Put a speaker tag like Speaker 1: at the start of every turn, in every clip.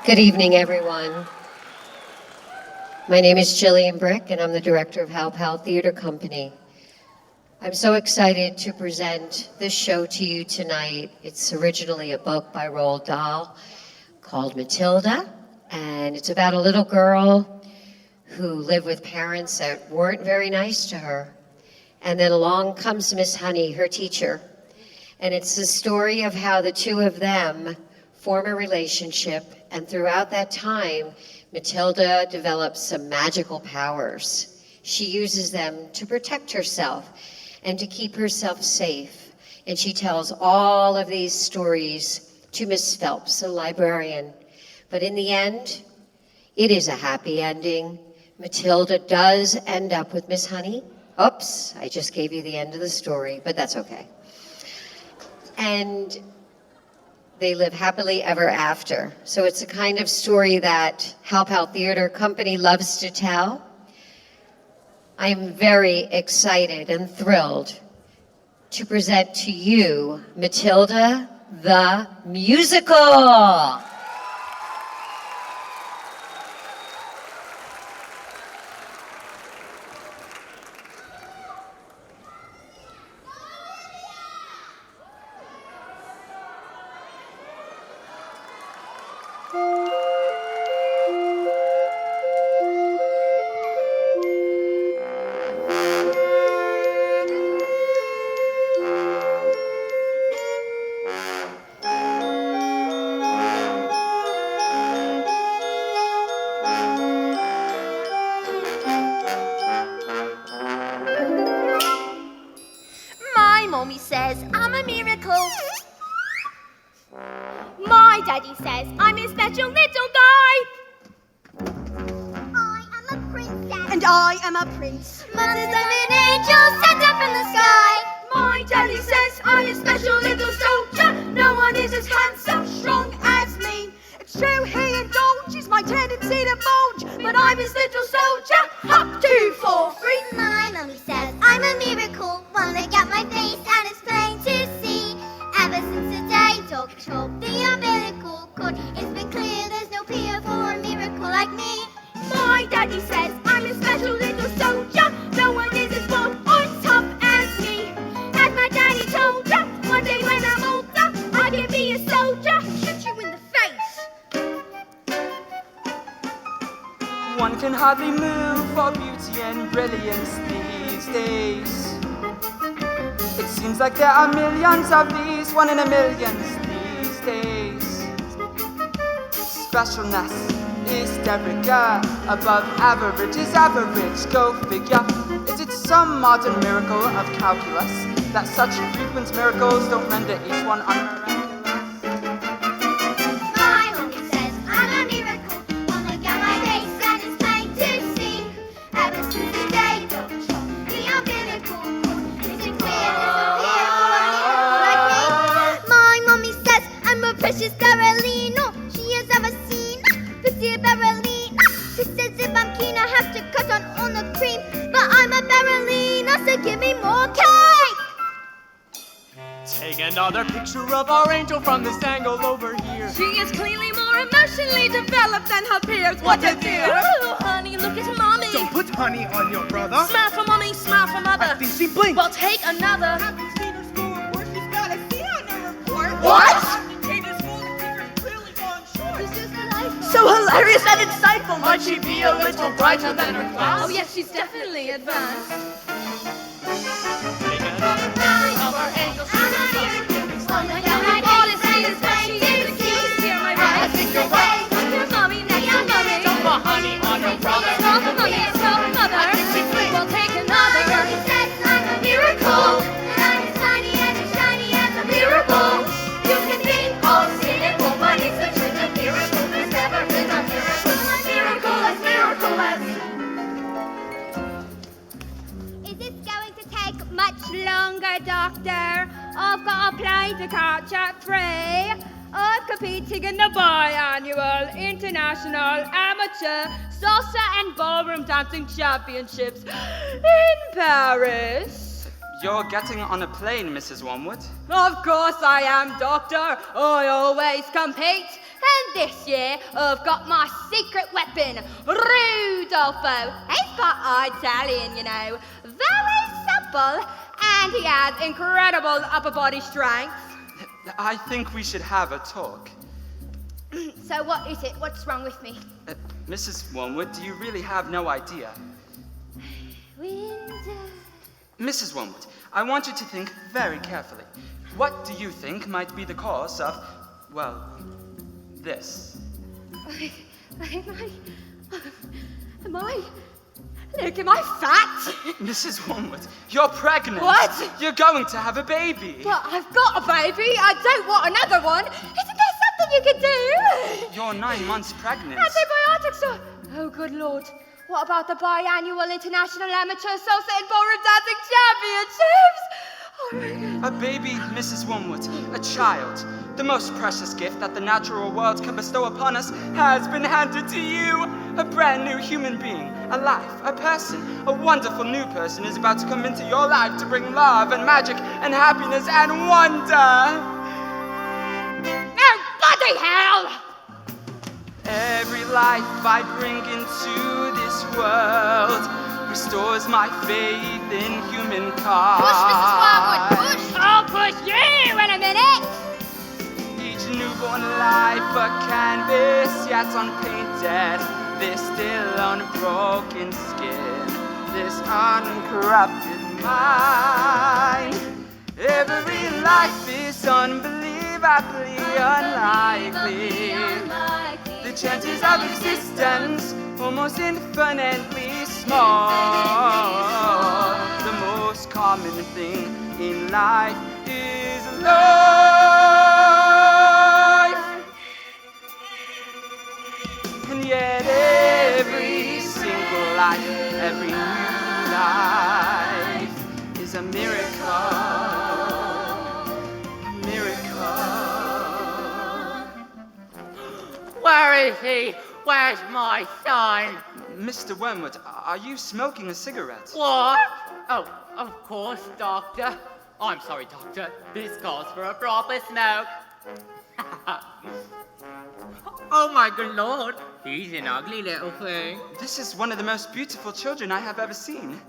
Speaker 1: Good evening, everyone. My name is Jillian Brick, and I'm the director of Hal Pal Theater Company. I'm so excited to present this show to you tonight. It's originally a book by Roald Dahl called Matilda, and it's about a little girl who lived with parents that weren't very nice to her. And then along comes Miss Honey, her teacher, and it's the story of how the two of them form a relationship, and throughout that time, Matilda develops some magical powers. She uses them to protect herself and to keep herself safe. And she tells all of these stories to Miss Phelps, a librarian. But in the end, it is a happy ending. Matilda does end up with Miss Honey. Oops, I just gave you the end of the story, but that's okay. And they live happily ever after. So it's a kind of story that Hal Pal Theater Company loves to tell. I'm very excited and thrilled to present to you Matilda the Musical.
Speaker 2: Mommy says I'm a miracle. My daddy says I'm a special little guy. I am a princess. And I am a prince. Mother's I'm an angel sent up from the sky. My daddy says I'm a special little soldier. No one is as handsome, strong as me. It's true he indulges my tendency to bulge, but I'm his little soldier. Up 2, 4, 3.
Speaker 3: My mommy says I'm a miracle. One look at my face and it's plain to see. Ever since the day Dog told the umbilical cord, it's been clear there's no peer for a miracle like me.
Speaker 2: My daddy says I'm a special little soldier. No one is as bold or tough as me. As my daddy told ya, one day when I'm older, I can be a soldier. Shoot you in the face.
Speaker 4: One can hardly move for beauty and brilliance these days. It seems like there are millions of these, one in a million these days. Specialness is hysterica, above average is average, go figure. Is it some modern miracle of calculus that such frequent miracles don't render each one unmiraculous?
Speaker 3: My mommy says I'm a miracle. One look at my face and it's plain to see. Ever since the day Dog told the umbilical cord, it's been clear there's no peer for a miracle like me. My mommy says I'm a precious Carolina. She has ever seen pretty Berlina. She says if I'm keen I have to cut on all the cream, but I'm a Berlina, so give me more cake.
Speaker 5: Take another picture of our angel from this angle over here.
Speaker 2: She is clearly more emotionally developed than her peers.
Speaker 5: What a dear!
Speaker 2: Oh, honey, look at mommy.
Speaker 6: Don't put honey on your brother.
Speaker 2: Smile for mommy, smile for mother.
Speaker 6: I think she blinked.
Speaker 2: Well, take another.
Speaker 6: Haven't seen her school report. She's got a C on her report.
Speaker 2: What?
Speaker 6: In the school, the teacher's clearly gone short.
Speaker 2: She's just delightful.
Speaker 5: So hilarious and insightful. Might she be a little brighter than her class?
Speaker 2: Oh, yes, she's definitely advanced.
Speaker 5: Take another picture of our angel.
Speaker 3: I'm a miracle. One look at
Speaker 2: All
Speaker 3: my
Speaker 2: I
Speaker 3: face
Speaker 2: see
Speaker 3: and
Speaker 2: is
Speaker 3: it's
Speaker 2: that
Speaker 3: plain
Speaker 2: she
Speaker 3: to
Speaker 2: is the
Speaker 3: see.
Speaker 2: cutest here, my
Speaker 3: Ever
Speaker 2: right.
Speaker 3: since the day
Speaker 2: Look at mommy, next to mommy.
Speaker 5: Don't put honey on your brother.
Speaker 2: Smile for mommy, smile for mother. We'll take another.
Speaker 3: Mommy says I'm a miracle, and I'm as tiny and as shiny as a miracle. You can be all cynical, but it's the truth of miracle. There's never been a miracle like miracle as miracle as. Is this going to take much
Speaker 2: Longer, doctor. I've got a plane to catch at 3. I'm competing in the biannual International Amateur Salsa and Ballroom Dancing Championships in Paris.
Speaker 4: You're getting on a plane, Mrs. Wormwood.
Speaker 2: Of course I am, doctor. I always compete. And this year, I've got my secret weapon, Rudolfo. He's part Italian, you know. Very supple, and he has incredible upper body strength.
Speaker 4: I think we should have a talk.
Speaker 2: So what is it? What's wrong with me?
Speaker 4: Mrs. Wormwood, do you really have no idea?
Speaker 2: Winter.
Speaker 4: Mrs. Wormwood, I want you to think very carefully. What do you think might be the cause of, well, this?
Speaker 2: Am I? Look, am I fat?
Speaker 4: Mrs. Wormwood, you're pregnant.
Speaker 2: What?
Speaker 4: You're going to have a baby.
Speaker 2: But I've got a baby. I don't want another one. Isn't there something you could do?
Speaker 4: You're 9 months pregnant.
Speaker 2: Antibiotics are... Oh, good Lord. What about the biannual International Amateur Salsa and Ballroom Dancing Championships? Oh, my God.
Speaker 4: A baby, Mrs. Wormwood, a child. The most precious gift that the natural world can bestow upon us has been handed to you. A brand new human being, a life, a person, a wonderful new person is about to come into your life to bring love and magic and happiness and wonder.
Speaker 2: Oh, bloody hell!
Speaker 4: Every life I bring into this world restores my faith in humankind.
Speaker 2: Push, Mrs. Wormwood, push! I'll push you in a minute!
Speaker 4: Each newborn life a canvas yet unpainted, this still unbroken skin, this uncorrupted mind. Every life is unbelievably unlikely. The chances of existence almost infinitely small. The most common thing in life is life. And yet every single life, every new life is a miracle. A miracle.
Speaker 7: Where is he? Where's my son?
Speaker 4: Mr. Wormwood, are you smoking a cigarette?
Speaker 7: What? Oh, of course, Doctor. I'm sorry, Doctor. This calls for a proper smoke. Oh my good Lord, he's an ugly little thing.
Speaker 4: This is one of the most beautiful children I have ever seen.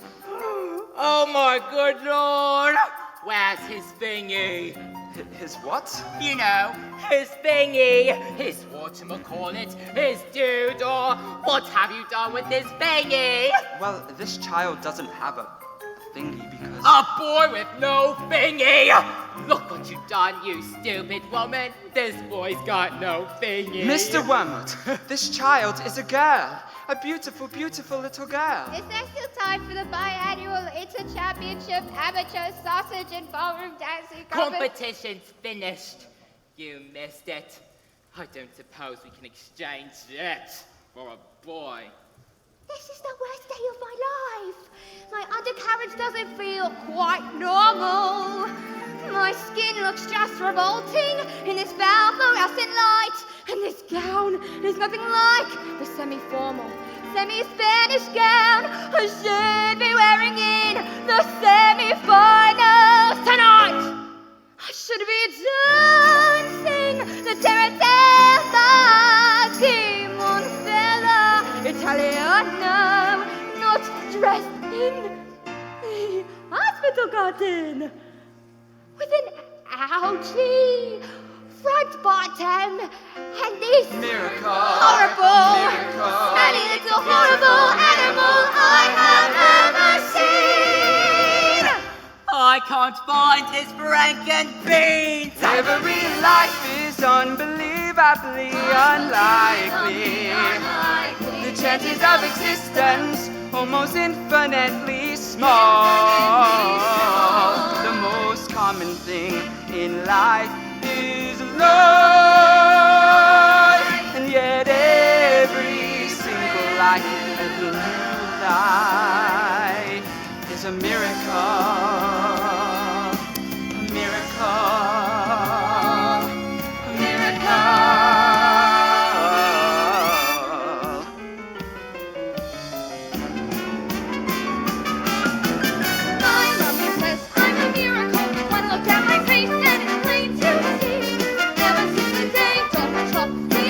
Speaker 7: Oh my good Lord, where's his thingy?
Speaker 4: His what?
Speaker 7: You know, his thingy, his whatchamacallit, his doodle. What have you done with this thingy?
Speaker 4: Well, this child doesn't have a thingy because...
Speaker 7: A boy with no thingy! Look what you've done, you stupid woman. This boy's got no thingy.
Speaker 4: Mr. Wormwood, this child is a girl. A beautiful, beautiful little girl.
Speaker 3: Is there still time for the biannual inter-championship amateur sausage and ballroom dancing
Speaker 7: Competition's finished. You missed it. I don't suppose we can exchange it for a boy.
Speaker 2: This is the worst day of my life. My undercarriage doesn't feel quite normal. My skin looks just revolting in this foul fluorescent light. And this gown is nothing like the semi-formal, semi-Spanish gown I should be wearing in the semi-finals tonight. I should be dancing the Tarantella, Monfella, Italiano, not dressed in the hospital cotton with an algae front bottom and this
Speaker 4: Miracle.
Speaker 2: horrible,
Speaker 4: Miracle.
Speaker 2: smelly little horrible animal I have ever seen.
Speaker 7: I can't find his Franken beans.
Speaker 4: Every life is unbelievably unlikely. The chances of existence almost infinitely small. The most common thing in life is life. And yet every single life, every new life is a miracle. A miracle. A miracle.
Speaker 2: My mummy says I'm a miracle. One look at my face and it's plain to see. Ever since the day Donald Trump, the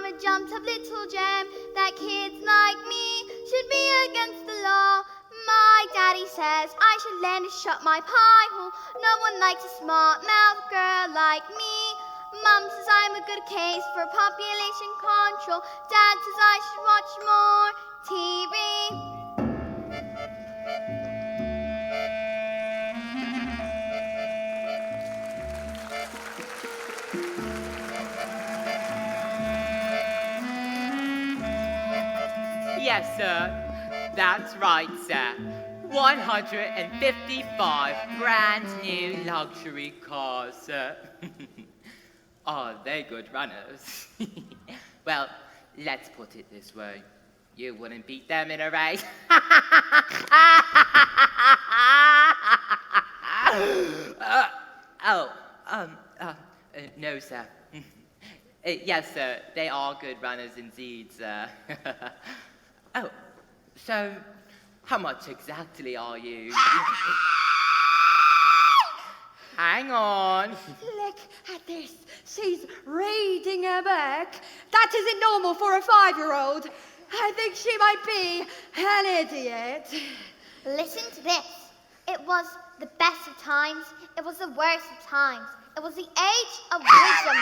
Speaker 3: I'm a jumped up little gem that kids like me should be against the law. My daddy says I should learn to shut my pie hole. No one likes a smart mouth girl like me. Mum says I'm a good case for population control. Dad says I should watch more TV.
Speaker 7: Yes, sir. That's right, sir. 155 brand new luxury cars, sir. Are they good runners? Well, let's put it this way. You wouldn't beat them in a race. No, sir. Yes, sir, they are good runners indeed, sir. Oh, so how much exactly are you? Hang on.
Speaker 6: Look at this. She's reading a book. That isn't normal for a 5-year-old. I think she might be an idiot.
Speaker 3: Listen to this. It was the best of times. It was the worst of times. It was the age of wisdom.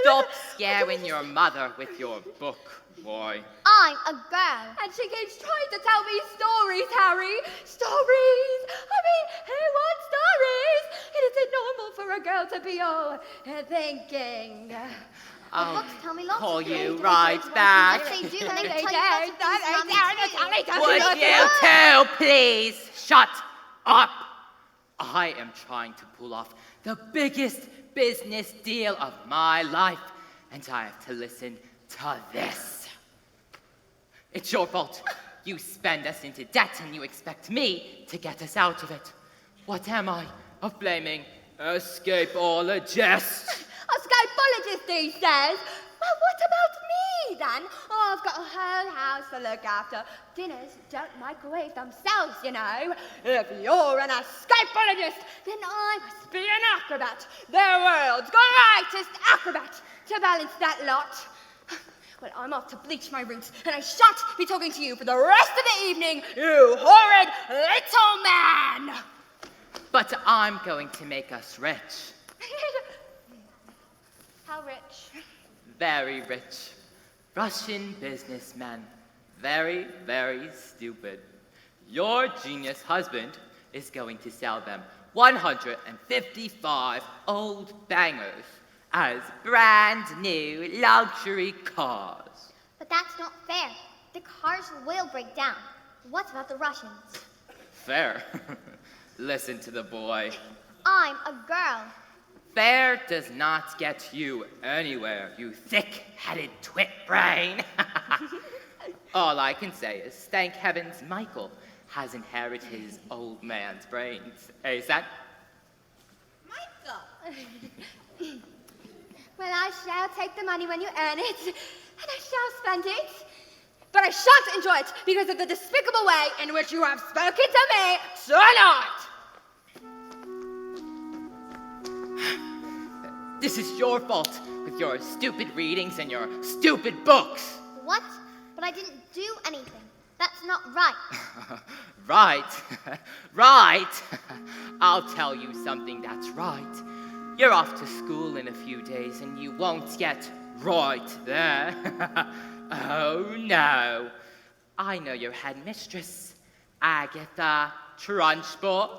Speaker 7: Stop scaring your mother with your book, boy.
Speaker 3: I'm a girl.
Speaker 6: And she keeps trying to tell me stories, Harry. Stories. I mean, who wants stories? It isn't normal for a girl to be all thinking.
Speaker 7: I'll
Speaker 3: Books tell me lots
Speaker 7: call
Speaker 3: of
Speaker 7: you
Speaker 3: things.
Speaker 7: right back.
Speaker 3: Yes, they do. And they
Speaker 6: They
Speaker 3: tell you lots of things about me too.
Speaker 7: Would you two please shut up? I am trying to pull off the biggest business deal of my life, and I have to listen to this. It's your fault. You spend us into debt and you expect me to get us out of it. What am I? A flaming escapologist?
Speaker 6: A skypologist, he says. Well, what about me then? Oh, I've got a whole house to look after. Dinners don't microwave themselves, you know. If you're an escapologist, then I must be an acrobat. The world's greatest acrobat to balance that lot. Well, I'm off to bleach my roots, and I shan't be talking to you for the rest of the evening, you horrid little man!
Speaker 7: But I'm going to make us rich.
Speaker 6: How rich?
Speaker 7: Very rich. Russian businessman. Very, very stupid. Your genius husband is going to sell them 155 old bangers as brand new luxury cars.
Speaker 3: But that's not fair. The cars will break down. What about the Russians?
Speaker 7: Fair. Listen to the boy.
Speaker 3: I'm a girl.
Speaker 7: Fair does not get you anywhere, you thick-headed twit brain. All I can say is thank heavens Michael has inherited his old man's brains. Eh, son?
Speaker 6: Michael! Well, I shall take the money when you earn it, and I shall spend it. But I shan't enjoy it because of the despicable way in which you have spoken to me tonight.
Speaker 7: This is your fault with your stupid readings and your stupid books.
Speaker 3: What? But I didn't do anything. That's not right.
Speaker 7: Right, right. I'll tell you something that's right. You're off to school in a few days and you won't get right there. Oh no. I know your headmistress, Agatha Trunchbull,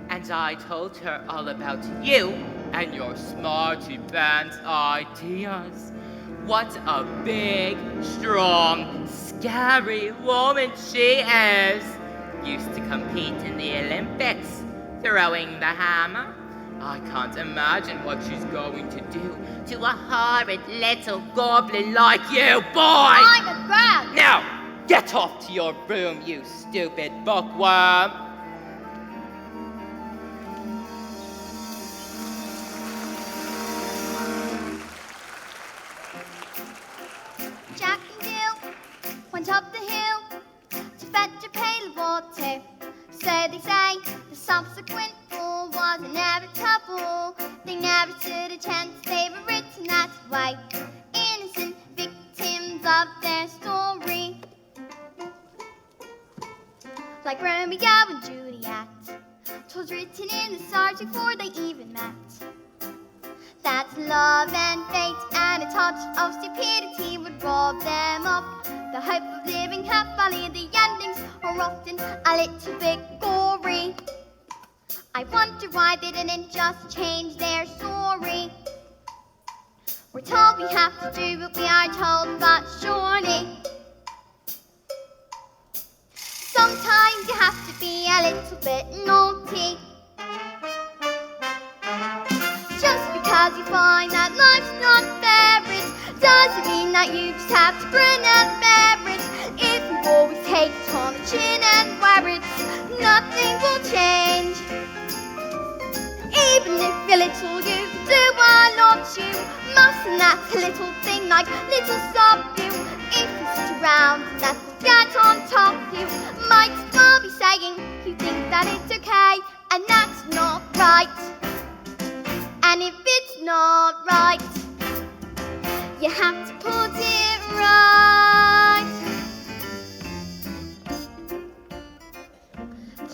Speaker 7: and I told her all about you and your smarty pants ideas. What a big, strong, scary woman she is. Used to compete in the Olympics, throwing the hammer. I can't imagine what she's going to do to a horrid little goblin like you, boy!
Speaker 3: I'm a girl.
Speaker 7: Now, get off to your room, you stupid bookworm!
Speaker 3: Jack and Jill went up the hill to fetch a pail of water. So they say the subsequent fall was inevitable. They never stood a chance, they were written at way. Innocent victims of their story. Like Romeo and Juliet, 'twas written in the stars before they even met. That love and fate and a touch of stupidity would rob them of the hope of living happily. The endings are often a little bit gory. I wonder why they didn't just change their story. We're told we have to do what we are told, but surely sometimes you have to be a little bit naughty. Just because you find that life's not fair, it doesn't mean that you just have to grin and bear it. If you always take it on the chin and wear it, nothing will change. Even if you're little, you can do a lot you must, and that's a little thing like little stop you. If you sit around and let them get on top of you, might as well be saying you think that it's okay, and that's not right. And if it's not right, you have to put it right.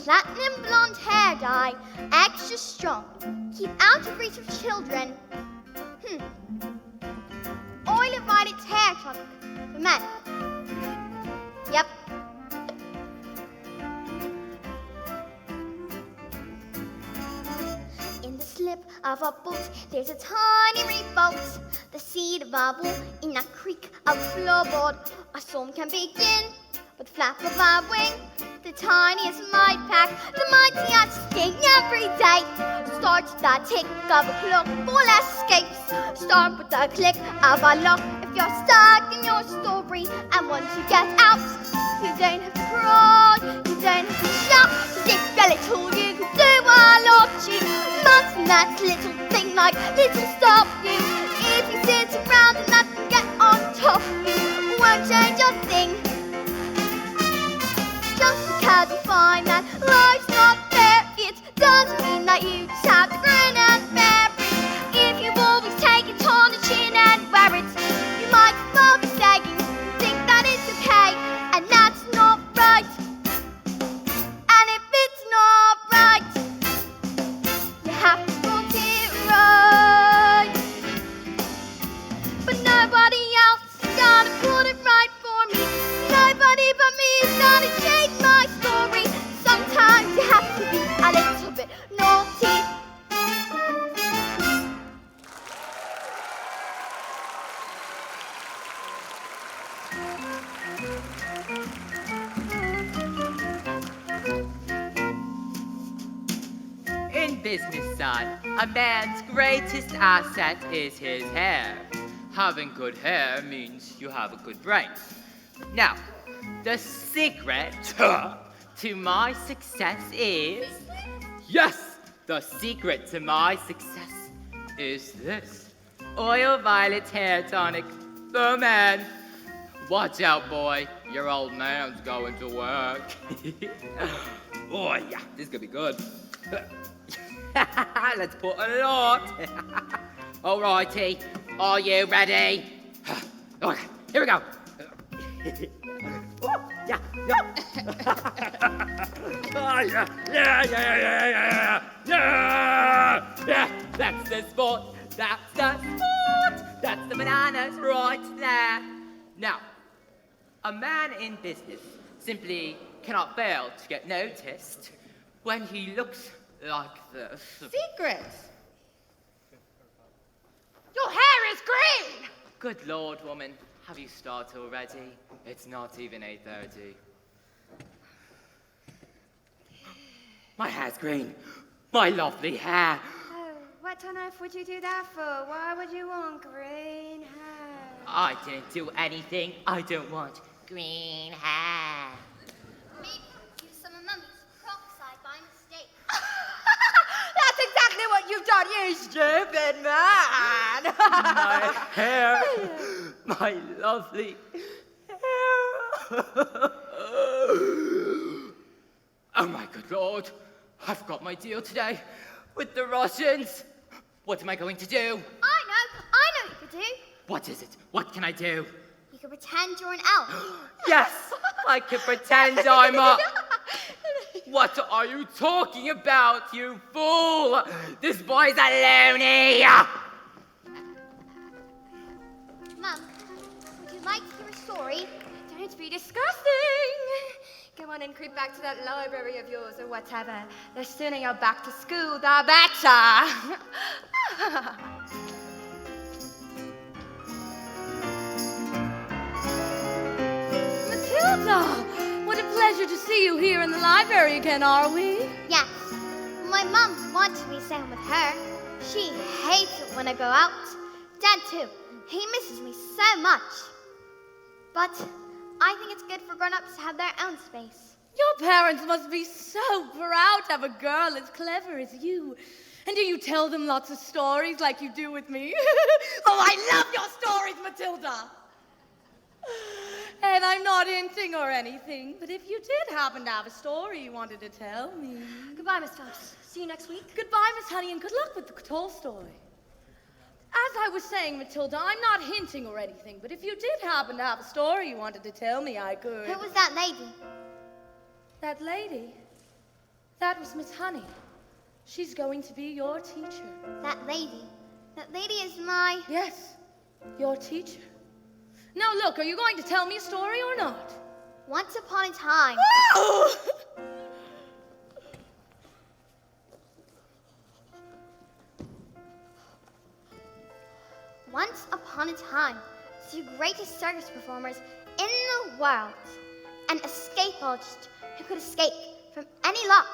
Speaker 3: Platinum blonde hair dye, extra strong, keep out of reach of children. Oil of violet hair tonic for men. Yep. In the slip of a boat, there's a tiny reef the seed of a bubble in a creek of floorboard. A storm can begin with the flap of a wing. The tiniest might pack, the mightiest king every day. Start with the tick of a clock, all escapes. Start with the click of a lock if you're stuck in your story. And once you get out, you don't have to cry, you don't have to shout. 'Cause if you're little, you can do a lot you must, and that's a little thing like little stop you. If you sit around and let them get on top of you, won't change a thing. Just because you find that life's not fair, it doesn't mean that you just have to grin and bear it. If you always take it on the chin and wear it, you might as well be saying you think that it's okay, and that's not right. And if it's not right, you have to put it right. But nobody else is gonna put it right for me. Nobody but me is gonna change my story. Sometimes you have to be a little bit naughty.
Speaker 7: In business, son, a man's greatest asset is his hair. Having good hair means you have a good brain. Now, the secret to my success is... Yes, the secret to my success is this. Oil Violet Hair Tonic for men. Watch out, boy. Your old man's going to work. Oh, yeah, this is gonna be good. Let's put a lot. Alrighty, are you ready? Okay, here we go. Oh, yeah, yeah. Oh, yeah. That's the sport. That's the sport. That's the bananas right there. Now, a man in business simply cannot fail to get noticed when he looks like this.
Speaker 6: Secrets. Your hair is green.
Speaker 7: Good Lord, woman, have you started already? It's not even 8:30. My hair's green. My lovely hair.
Speaker 6: Oh, what on earth would you do that for? Why would you want green hair?
Speaker 7: I didn't do anything. I don't want green hair.
Speaker 3: Maybe use some of Mummy's peroxide by mistake.
Speaker 6: That's exactly what you've done, you stupid man.
Speaker 7: My hair. My lovely hair. Oh my good Lord. I've got my deal today with the Russians. What am I going to do?
Speaker 3: I know what you could could do?
Speaker 7: What is it? What can I do?
Speaker 3: You could pretend you're an elf.
Speaker 7: Yes, I can pretend I'm a... What are you talking about, you fool? This boy's a loony!
Speaker 3: Mum, would you like to hear a story?
Speaker 6: Don't be disgusting. Go on and creep back to that library of yours or whatever. The sooner you're back to school, the better.
Speaker 8: Matilda! What a pleasure to see you here in the library again, are we?
Speaker 3: Yes. My mum wanted me to stay home with her. She hates it when I go out. Dad, too. He misses me so much. But I think it's good for grown-ups to have their own space.
Speaker 8: Your parents must be so proud to have a girl as clever as you. And do you tell them lots of stories like you do with me? Oh, I love your stories, Matilda! And I'm not hinting or anything, but if you did happen to have a story you wanted to tell me.
Speaker 6: Goodbye, Miss Phelps. See you next week.
Speaker 8: Goodbye, Miss Honey, and good luck with the Tolstoy. As I was saying, Matilda, I'm not hinting or anything, but if you did happen to have a story you wanted to tell me, I could.
Speaker 3: Who was that lady?
Speaker 8: That lady? That was Miss Honey. She's going to be your teacher.
Speaker 3: That lady. That lady is my...
Speaker 8: Yes, your teacher. Now look, are you going to tell me a story or not?
Speaker 3: Once upon a time. Once upon a time, the greatest circus performers in the world, an escapologist who could escape from any lock,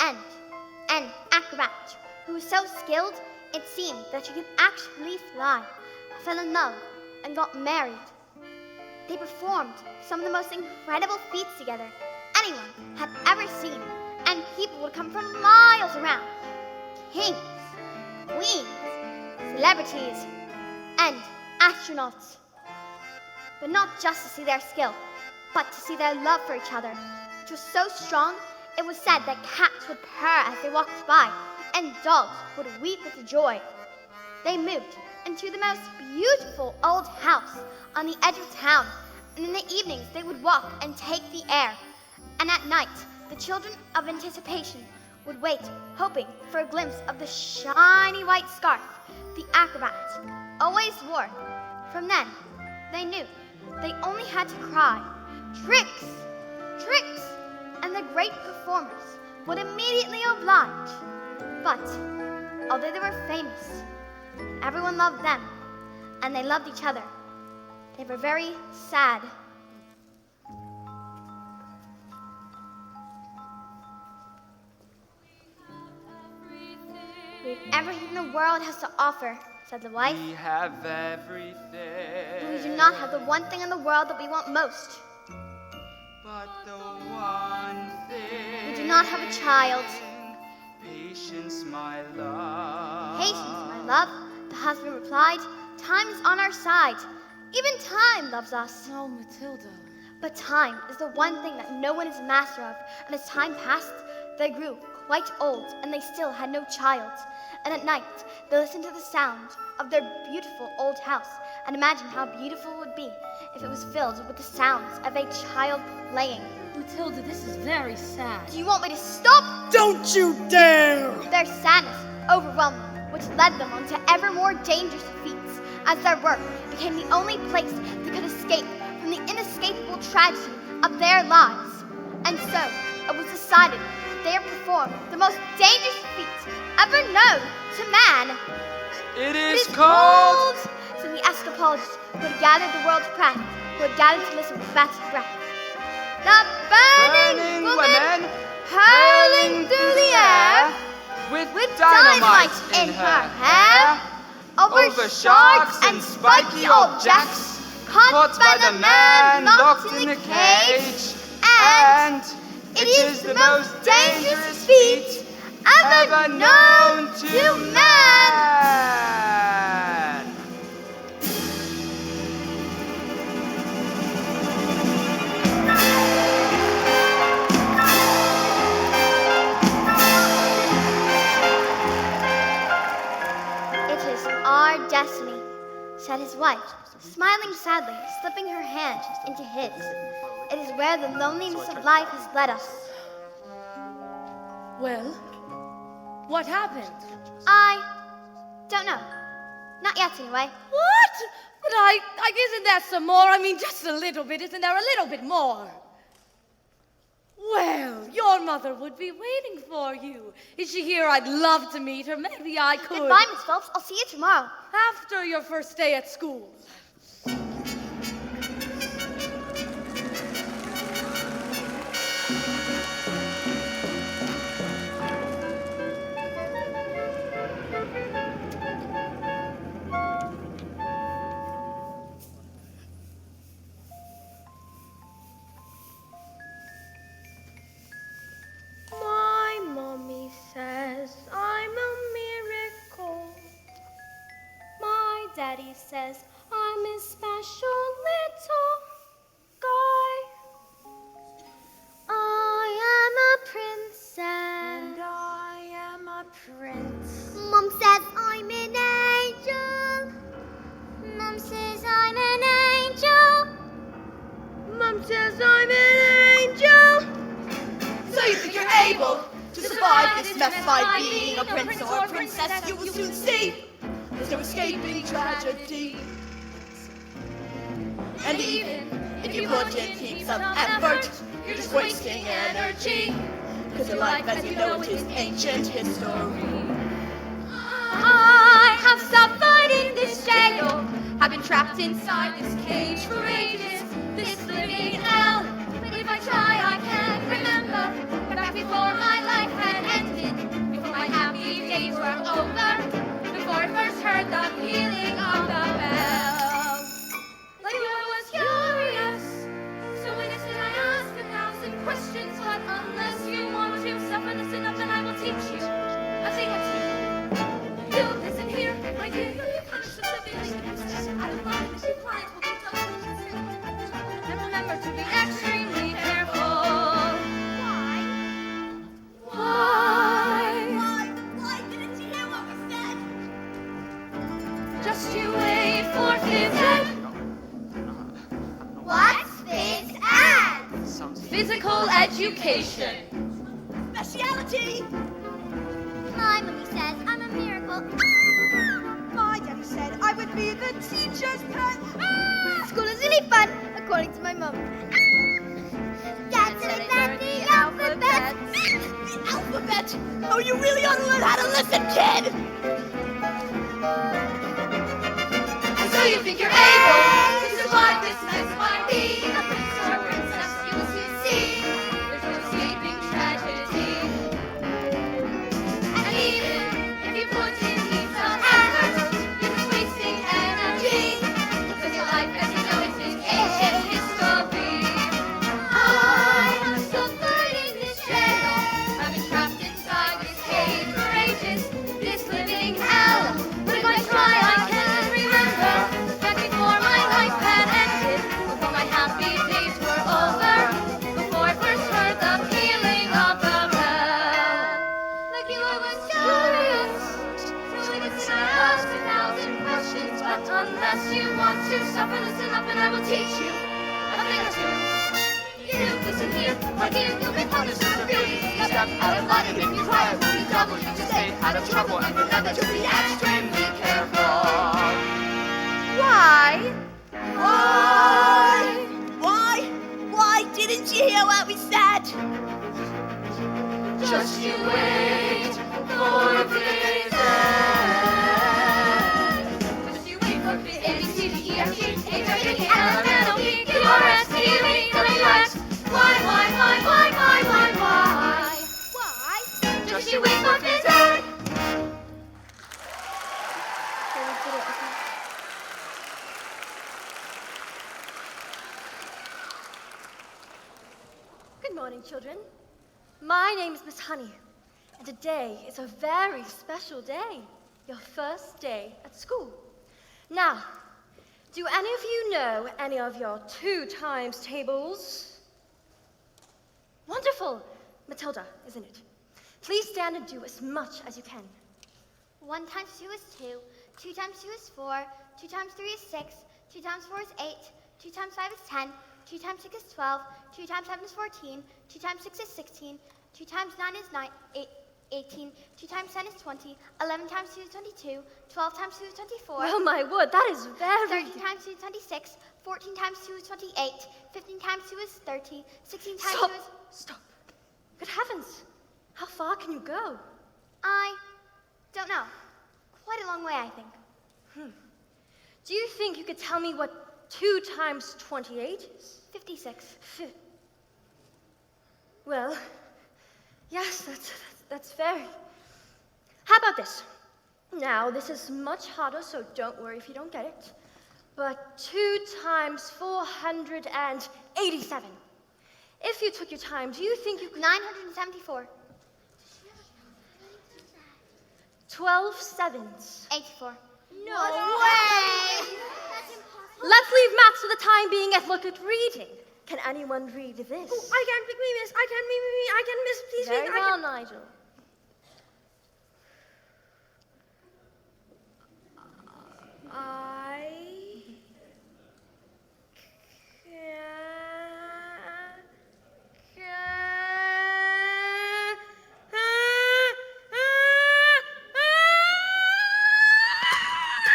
Speaker 3: and an acrobat who was so skilled it seemed that she could actually fly, fell in love, and got married. They performed some of the most incredible feats together anyone had ever seen, and people would come from miles around. Kings, queens, celebrities, and astronauts. But not just to see their skill, but to see their love for each other, which was so strong, it was said that cats would purr as they walked by, and dogs would weep with joy. They moved into the most beautiful old house on the edge of town, and in the evenings they would walk and take the air. And at night, the children of anticipation would wait, hoping for a glimpse of the shiny white scarf the acrobat always wore. From then, they knew they only had to cry, "Tricks! Tricks!" and the great performers would immediately oblige. But although they were famous, everyone loved them, and they loved each other, they were very sad. "We have everything the world has to offer," said the wife.
Speaker 4: We have everything.
Speaker 3: "But we do not have the one thing in the world that we want most.
Speaker 4: But the one thing.
Speaker 3: We do not have a child."
Speaker 4: Patience, my love.
Speaker 3: "Patience, my love," the husband replied. "Time is on our side. Even time loves us."
Speaker 8: No, Matilda.
Speaker 3: But time is the one thing that no one is master of, and as time passed, they grew quite old, and they still had no child. And at night, they listened to the sound of their beautiful old house, and imagined how beautiful it would be if it was filled with the sounds of a child playing.
Speaker 8: Matilda, this is very sad.
Speaker 3: "Do you want me to stop?"
Speaker 5: Don't you dare!
Speaker 3: Their sadness overwhelmed them, which led them on to ever more dangerous feats, as their work became the only place they could escape from the inescapable tragedy of their lives. And so it was decided that they would perform the most dangerous feat ever known to man.
Speaker 4: It
Speaker 3: "It
Speaker 4: is
Speaker 3: is
Speaker 4: called.
Speaker 3: cold," said the escapologist who had gathered the world's press, who had gathered to listen with bated breath. "The burning woman hurling through the air
Speaker 4: with
Speaker 3: with
Speaker 4: dynamite
Speaker 3: in her hair, over sharks and spiky objects, caught by the man locked in the cage, and
Speaker 4: it is the most dangerous
Speaker 3: feat ever known to man." It is our destiny, said his wife, smiling sadly, slipping her hand into his. It is where the loneliness of life has led us.
Speaker 8: Well, what happened?
Speaker 3: I don't know. Not yet, anyway.
Speaker 8: What? But I isn't there some more? I mean, just a little bit. Isn't there a little bit more? Well, your mother would be waiting for you. Is she here? I'd love to meet her. Maybe I could.
Speaker 3: Goodbye, Miss Phelps. I'll see you tomorrow.
Speaker 8: After your first day at school.
Speaker 6: My mommy says I'm a miracle. My daddy says I'm a special little guy.
Speaker 3: I am a princess.
Speaker 6: And I am a prince.
Speaker 3: Mom says I'm an angel. Mom says I'm an angel.
Speaker 6: Mom says I'm an angel.
Speaker 2: So you think you're able to survive this mess by being a prince or a princess? You will soon see there's no escaping tragedy. And even if you put in heaps of effort, you're just wasting energy. Because your life as you know it is ancient history.
Speaker 6: I have suffered in this jail. I've been trapped inside this cage for ages. This living hell. But if I try, I can't remember. Back before my life had ended. Before my happy days were over. Before I first heard the pealing of the bells. Like I was curious. So innocent I asked 1,000 questions. But unless you want to suffer, listen up and I will teach you a thing or two. You listen here, my dear, you'll be punished with living princess. Out of line, the two clients will be done. And remember to be extremely careful.
Speaker 2: Why didn't you hear what we said?
Speaker 6: Just you wait for phys ed.
Speaker 3: What's phys ed?
Speaker 6: Physical education.
Speaker 2: Speciality!
Speaker 3: My mommy says I'm a miracle.
Speaker 2: My daddy said I would be the teacher's pet.
Speaker 3: School is really fun, according to my mom. Dad said I learned the alphabet.
Speaker 2: The alphabet! Oh, you really ought to learn how to listen, kid!
Speaker 6: And so you think you're able to survive this mess by being a prince or a princess. You will soon see there's no escaping tragedy. And even if you put in heaps of effort, you're just wasting energy. Because your life as you know it is ancient history. I have suffered in this jail. I've been trapped inside this cage for ages. This living hell. But if I try, I can't remember. Back before my life had ended. Before my happy days were over. Before I first heard the pealing of the bell. Like you, I was curious. So innocent, I asked 1,000 questions. But unless you want to suffer, listen up and I will teach you a thing or two. You listen here, my dear, you'll be punished severely.
Speaker 2: Step out of line and if you try, it will be double. You just stay out of trouble and remember to be extremely careful.
Speaker 6: Why?
Speaker 2: Why didn't you hear what we said?
Speaker 6: Just you wait for phys ed. Just you wait for phys ed. A, B, C, D, E, F, G, H, I, J, K, L, M, N, O, P, Q, R, S, T, U, V, W, X. Why? Just you wait for phys ed.
Speaker 9: Good morning, children. My name is Miss Honey, and today is a very special day, your first day at school. Now, do any of you know any of your 2 times tables? Wonderful. Matilda, isn't it? Please stand and do as much as you can.
Speaker 3: 1 times 2 is 2. 2 times 2 is 4. 2 times 3 is 6. 2 times 4 is 8. 2 times 5 is 10. 2 times 6 is 12. 2 times 7 is 14. 2 times 6 is 16. 2 times 9 is 18. 2 times 10 is 20. 11 times 2 is 22. 12 times 2 is 24.
Speaker 9: Oh my word, that is very...
Speaker 3: 13 times 2 is 26. 14 times 2 is 28. 15 times 2 is 30. 16 times
Speaker 9: Stop!
Speaker 3: 2 is...
Speaker 9: Stop. Good heavens. How far can you go?
Speaker 3: I don't know. Quite a long way, I think.
Speaker 9: Do you think you could tell me what 2 times 28 is?
Speaker 3: 56.
Speaker 9: Well, yes, that's very... How about this? Now, this is much harder, so don't worry if you don't get it. But 2 times 487. If you took your time, do you think you could...
Speaker 3: 974.
Speaker 9: 12 sevens.
Speaker 3: 84.
Speaker 9: No way!
Speaker 3: That's impossible.
Speaker 9: Let's leave maths for the time being and look at reading. Can anyone read this?
Speaker 8: I can, miss. I can, miss. Please
Speaker 9: Very
Speaker 8: read.
Speaker 9: well, Nigel.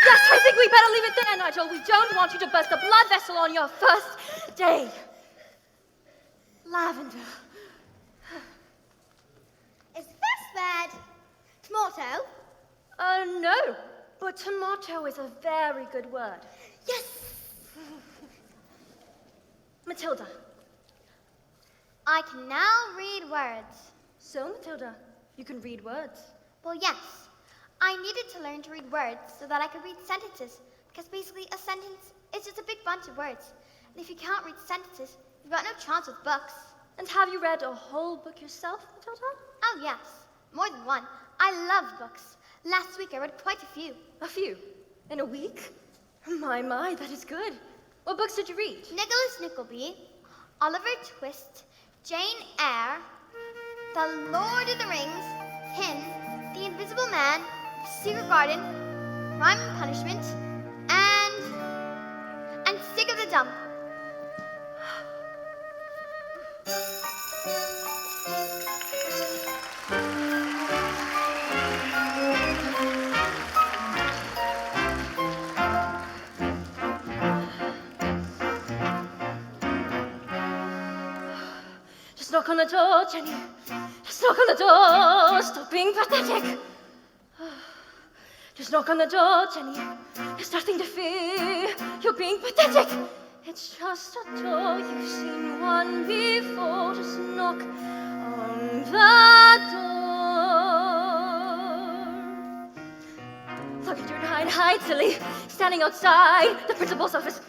Speaker 9: Yes, I think we better leave it there, Nigel. We don't want you to burst a blood vessel on your first day. Lavender.
Speaker 3: Is the first word tomato?
Speaker 9: No, but tomato is a very good word.
Speaker 3: Yes.
Speaker 9: Matilda.
Speaker 3: I can now read words.
Speaker 9: So, Matilda, you can read words.
Speaker 3: Well, yes. I needed to learn to read words so that I could read sentences, because basically a sentence is just a big bunch of words. And if you can't read sentences, you've got no chance with books.
Speaker 9: And have you read a whole book yourself, Matilda?
Speaker 3: Oh, yes. More than one. I love books. Last week I read quite a few.
Speaker 9: A few. In a week? My, that is good. What books did you read?
Speaker 3: Nicholas Nickleby, Oliver Twist, Jane Eyre, The Lord of the Rings, Him, The Invisible Man, The Secret Garden, Crime and Punishment, and Sick of the Dump.
Speaker 9: Just knock on the door, Jenny. Just knock on the door. Stop being pathetic. Just knock on the door, Jenny. There's nothing to fear. You're being pathetic. It's just a door. You've seen one before. Just knock on the door. Look at you and hide, silly. Standing outside the principal's office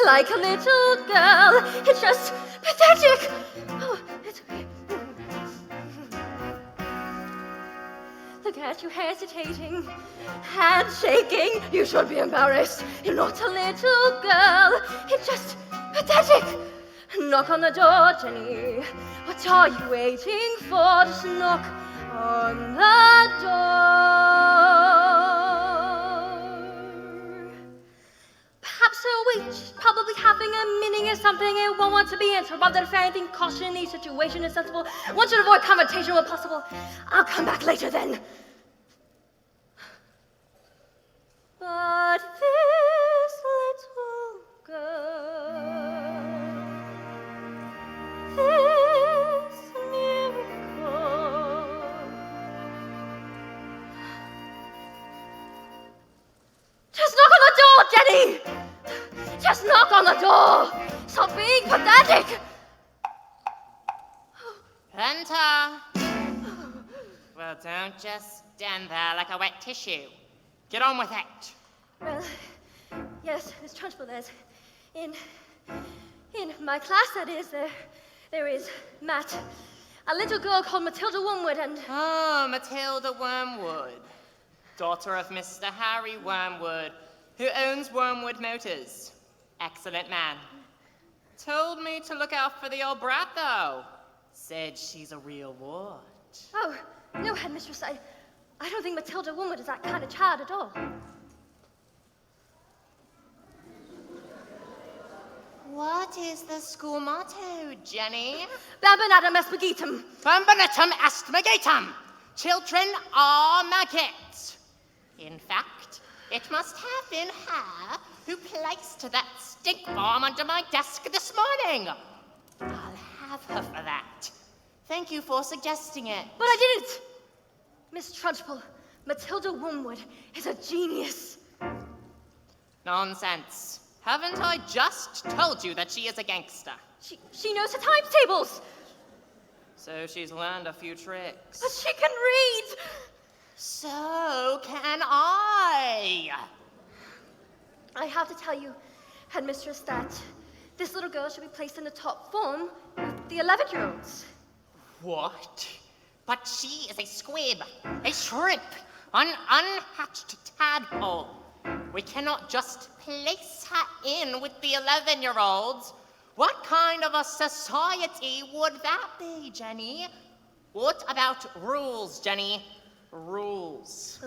Speaker 9: like a little girl. It's just pathetic. Oh, it's okay. Look at you hesitating, hand shaking. You should be embarrassed. You're not a little girl. It's just pathetic. Knock on the door, Jenny. What are you waiting for? Just knock on the door. Perhaps a witch, probably having a meaning or something it won't want to be interrupted. If anything, caution, the situation is sensible. Want you to avoid confrontation when possible. I'll come back later then. But this little girl, this miracle, just knock on the door, Jenny! Just knock on the door! Stop being pathetic!
Speaker 7: Enter. Well, don't just stand there like a wet tissue. Get on with it.
Speaker 9: Well, yes, Miss Trunchbull, there's... In my class, that is, there is Matt, a little girl called Matilda Wormwood, and...
Speaker 7: Oh, Matilda Wormwood. Daughter of Mr. Harry Wormwood, who owns Wormwood Motors. Excellent man. Told me to look out for the old brat, though. Said she's a real wart.
Speaker 9: Oh, no, headmistress, I don't think Matilda Woodward is that kind of child at all.
Speaker 7: What is the school motto, Jenny?
Speaker 9: Bambanatum Espagitum.
Speaker 7: Bambanatum est magatum. Children are maggots. In fact, it must have been her who placed that stink bomb under my desk this morning. I'll have her for that. Thank you for suggesting it.
Speaker 9: But I didn't! Miss Trunchbull, Matilda Wormwood is a genius.
Speaker 7: Nonsense. Haven't I just told you that she is a gangster?
Speaker 9: She knows her times tables.
Speaker 7: So she's learned a few tricks.
Speaker 9: But she can read.
Speaker 7: So can I.
Speaker 9: I have to tell you, Headmistress, that this little girl should be placed in the top form with the 11-year-olds.
Speaker 7: What? But she is a squib, a shrimp, an unhatched tadpole. We cannot just place her in with the 11-year-olds. What kind of a society would that be, Jenny? What about rules, Jenny? Rules.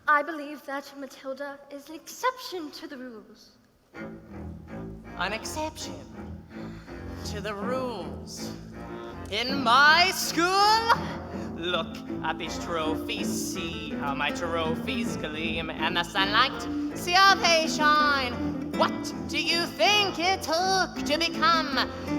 Speaker 9: I believe that Matilda is an exception to the rules.
Speaker 7: An exception to the rules. In my school? Look at these trophies, see how my trophies gleam in the sunlight. See how they shine. What do you think it took to become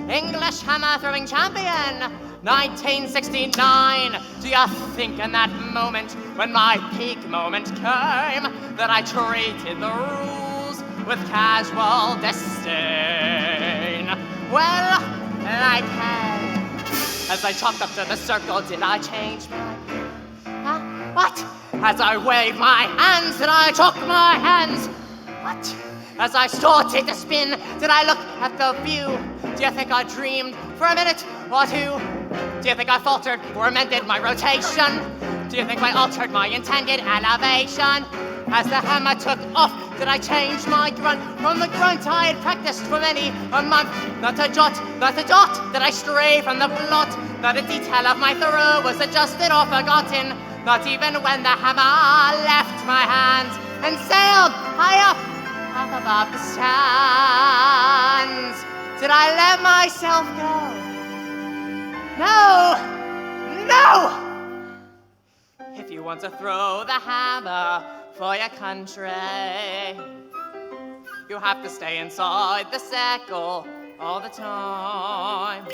Speaker 7: English hammer throwing champion? 1969. Do you think in that moment, when my peak moment came, that I treated the rules with casual disdain? Well, like as I chalked up to the circle, did I change my... What? As I waved my hands, did I chalk my hands? What? As I started to spin, did I look at the view? Do you think I dreamed for a minute or two? Do you think I faltered or amended my rotation? Do you think I altered my intended elevation? As the hammer took off, did I change my grunt from the grunt I had practiced for many a month? Not a jot, not a dot, did I stray from the plot? Not a detail of my throw was adjusted or forgotten. Not even when the hammer left my hands and sailed high up above the sands. Did I let myself go? No! No! If you want to throw the hammer for your country, you have to stay inside the circle all the time.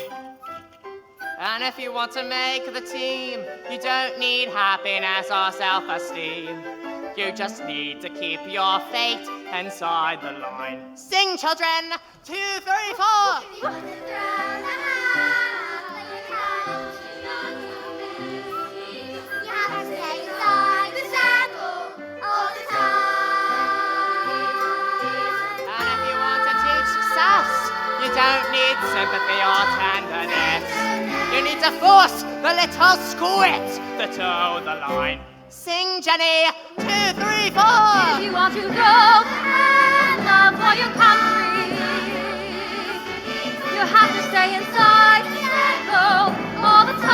Speaker 7: And if you want to make the team, you don't need happiness or self-esteem. You just need to keep your fate inside the line. Sing, children! 2, 3, 4! You don't need sympathy or tenderness. You need to force the little squid to toe the line. Sing, Jenny. 2, 3, 4.
Speaker 9: If you want to go and love for your country, you have to stay inside the circle all the time.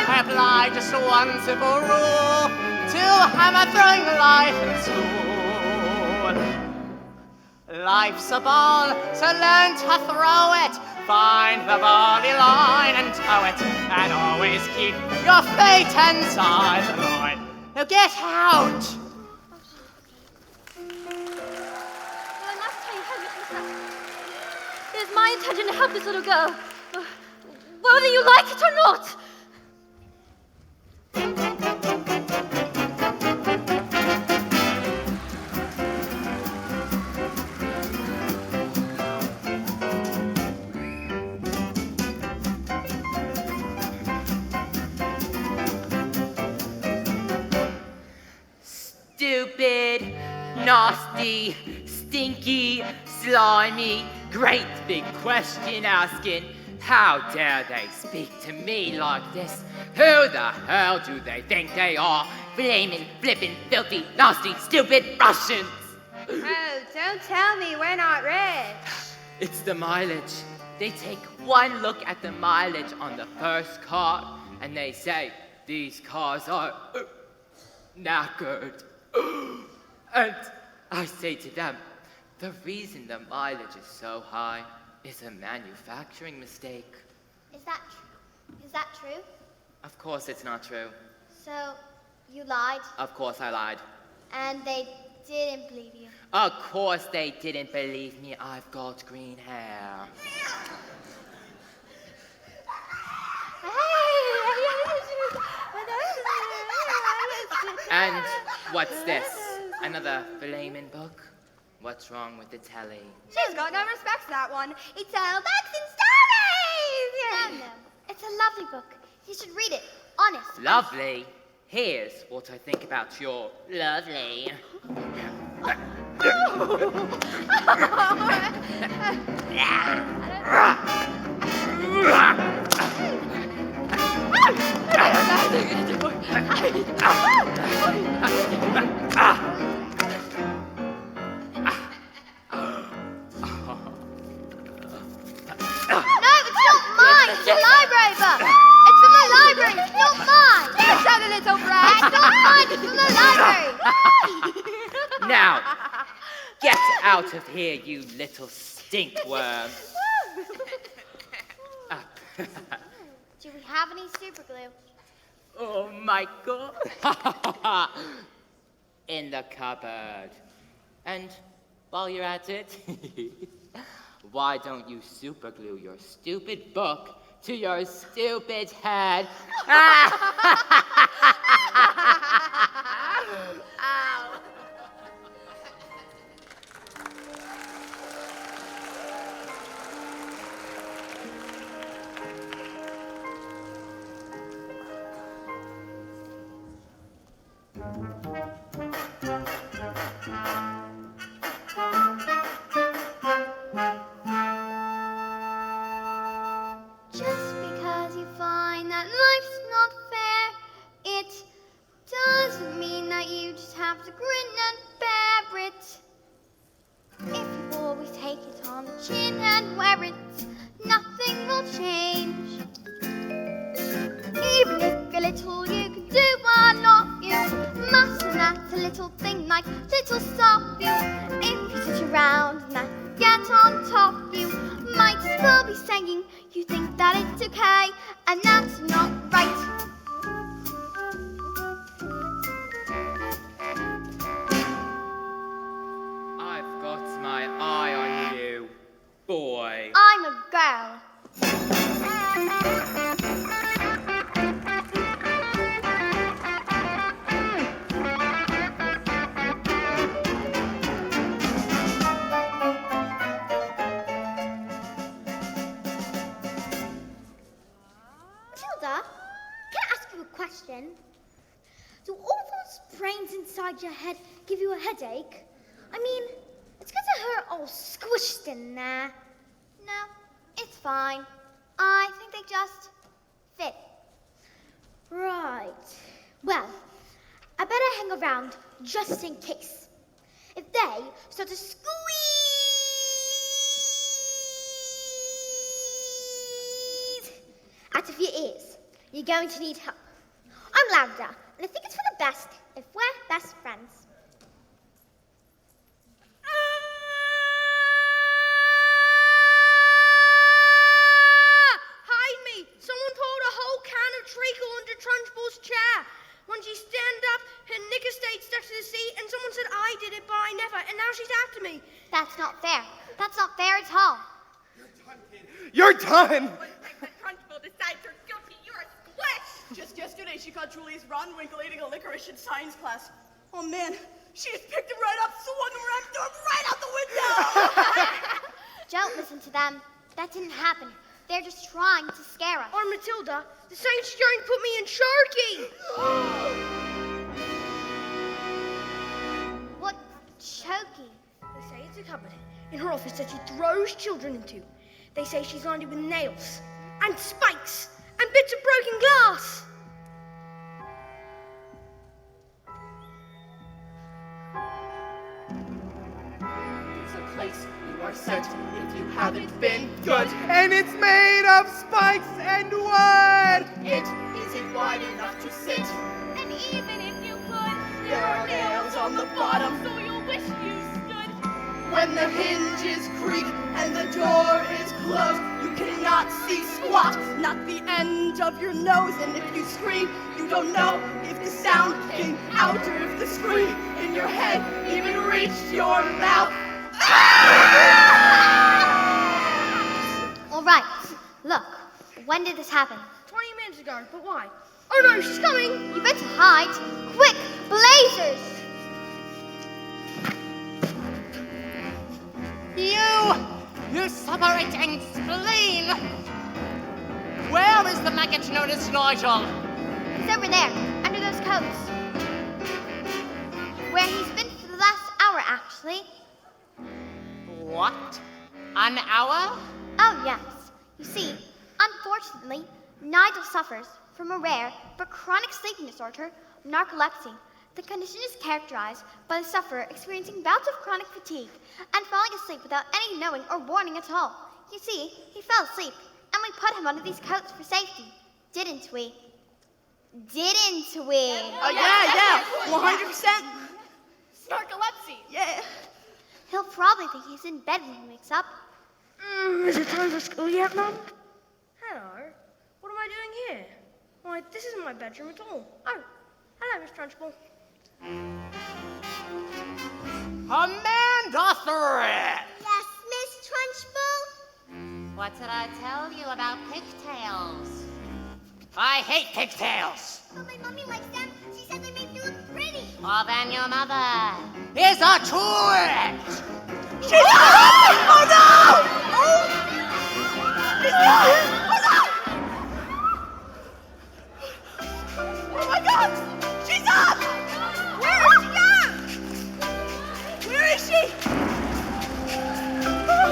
Speaker 7: I apply just one simple rule to hammer throwing life in school. Life's a ball, so learn to throw it. Find the volley line and tow it. And always keep your fate inside the line. Now get out!
Speaker 9: I must tell you, Headmistress, that it is my intention to help this little girl, whether you like it or not.
Speaker 7: Stupid, nasty, stinky, slimy, great big question asking. How dare they speak to me like this? Who the hell do they think they are? Flaming, flippin', filthy, nasty, stupid Russians!
Speaker 6: Oh, don't tell me we're not rich.
Speaker 7: It's the mileage. They take one look at the mileage on the first card and they say, these cars are knackered. And I say to them, the reason the mileage is so high is a manufacturing mistake.
Speaker 3: Is that true? Is that true?
Speaker 7: Of course it's not true.
Speaker 3: So, you lied,
Speaker 7: Of course I lied.
Speaker 3: and they didn't believe you.
Speaker 7: Of course they didn't believe me. I've got green hair. And what's this? Another flaming book? What's wrong with the telly?
Speaker 6: She's got no respect for that one. It's all facts and stories!
Speaker 3: No, no. It's a lovely book. You should read it. Honest.
Speaker 7: Lovely. Here's what I think about your lovely.
Speaker 3: No, it's not mine. It's a library book. It's from the library. It's not mine.
Speaker 6: Shut it, little brat!
Speaker 3: It's not mine. It's from the library.
Speaker 7: Now, get out of here, you little stinkworm.
Speaker 3: Do we have any super glue?
Speaker 7: Oh my God. In the cupboard. And while you're at it, why don't you super glue your stupid book to your stupid head?
Speaker 3: Just because you find that life's not fair, it doesn't mean that you just have to grin and bear it. If you always take it on the chin and wear it, nothing will change. Even if you're little, you can do a lot. You mustn't let a little thing like little stop you. If you sit around and that get on top, you might as well be saying you think that it's okay, and that's not right.
Speaker 7: I've got my eye on you, boy.
Speaker 3: I'm a girl. Matilda, can I ask you a question? Do all those brains inside your head give you a headache? I mean, it's going to hurt all squished in there. No, it's fine. I think they just fit. Right. Well, I better hang around just in case. If they start to squeeze out of your ears, you're going to need help. I'm Lavender, and I think it's for the best if we're best friends.
Speaker 8: Hide me! Someone poured a whole can of treacle under Trunchbull's chair. When she stand up, her knicker stayed stuck to the seat, and someone said I did it, but I never, and now she's after me.
Speaker 3: That's not fair. That's not fair at all.
Speaker 5: You're done!
Speaker 6: Trunchbull decides you're guilty. You're a squish! Just yesterday, she caught Julius Roddenwinkle eating a licorice in science class. Oh man, she just picked him right up, swung him around, threw him right out the window!
Speaker 3: Don't listen to them. That didn't happen. They're just trying to scare us.
Speaker 8: Or Matilda, the Saints trying to put me in Sharky.
Speaker 3: What choky?
Speaker 8: They say it's a cupboard in her office that she throws children into. They say she's lined it with nails and spikes and bits of broken glass.
Speaker 4: It's a
Speaker 5: place. You are certain if you haven't been good.
Speaker 10: And it's made of spikes and wood.
Speaker 5: It isn't wide enough to sit.
Speaker 8: And even if you could,
Speaker 5: There are nails on the bottom.
Speaker 8: so you'll wish you stood.
Speaker 5: When the hinges creak and the door is closed, you cannot see squat, not the end of your nose. And if you scream, you don't know if the sound came out or if the scream in your head even reached your mouth.
Speaker 3: All right, look, when did this happen?
Speaker 9: 20 minutes ago, but why? Oh no, she's coming!
Speaker 3: You better hide. Quick, blazers!
Speaker 7: You suffering spleen! Where is the maggot known as Nigel?
Speaker 3: He's over there, under those coats. Where he's been for the last hour, actually.
Speaker 7: What? An hour?
Speaker 3: Oh, yes. You see, unfortunately, Nigel suffers from a rare but chronic sleeping disorder, narcolepsy. The condition is characterized by the sufferer experiencing bouts of chronic fatigue and falling asleep without any knowing or warning at all. You see, he fell asleep, and we put him under these coats for safety. Didn't we? Didn't we?
Speaker 5: Oh yeah, 100%.
Speaker 8: Narcolepsy.
Speaker 5: Yeah.
Speaker 3: He'll probably think he's in bed when he wakes up.
Speaker 9: Is it time for school yet, Mum? Hello. What am I doing here? Why, this isn't my bedroom at all. Oh, hello, Miss Trunchbull.
Speaker 7: Amanda Thread!
Speaker 3: Yes, Miss Trunchbull?
Speaker 7: What did I tell you about pigtails? I hate pigtails!
Speaker 3: But my mommy likes them. She said they make you look pretty.
Speaker 7: Well, then your mother is a tourist!
Speaker 5: Oh my God! She's up! Where is she at? Where is she?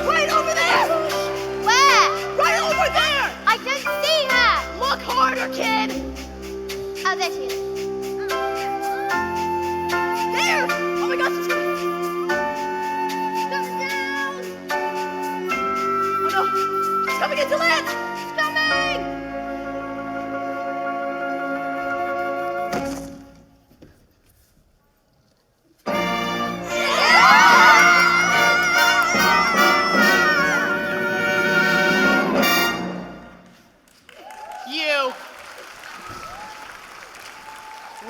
Speaker 5: Right over there!
Speaker 3: Where?
Speaker 5: Right over there!
Speaker 3: I don't see her.
Speaker 5: Look harder, kid!
Speaker 3: Oh, there she is.
Speaker 5: There! Oh my God, she's coming! Oh no! She's coming into land! She's coming!
Speaker 7: You!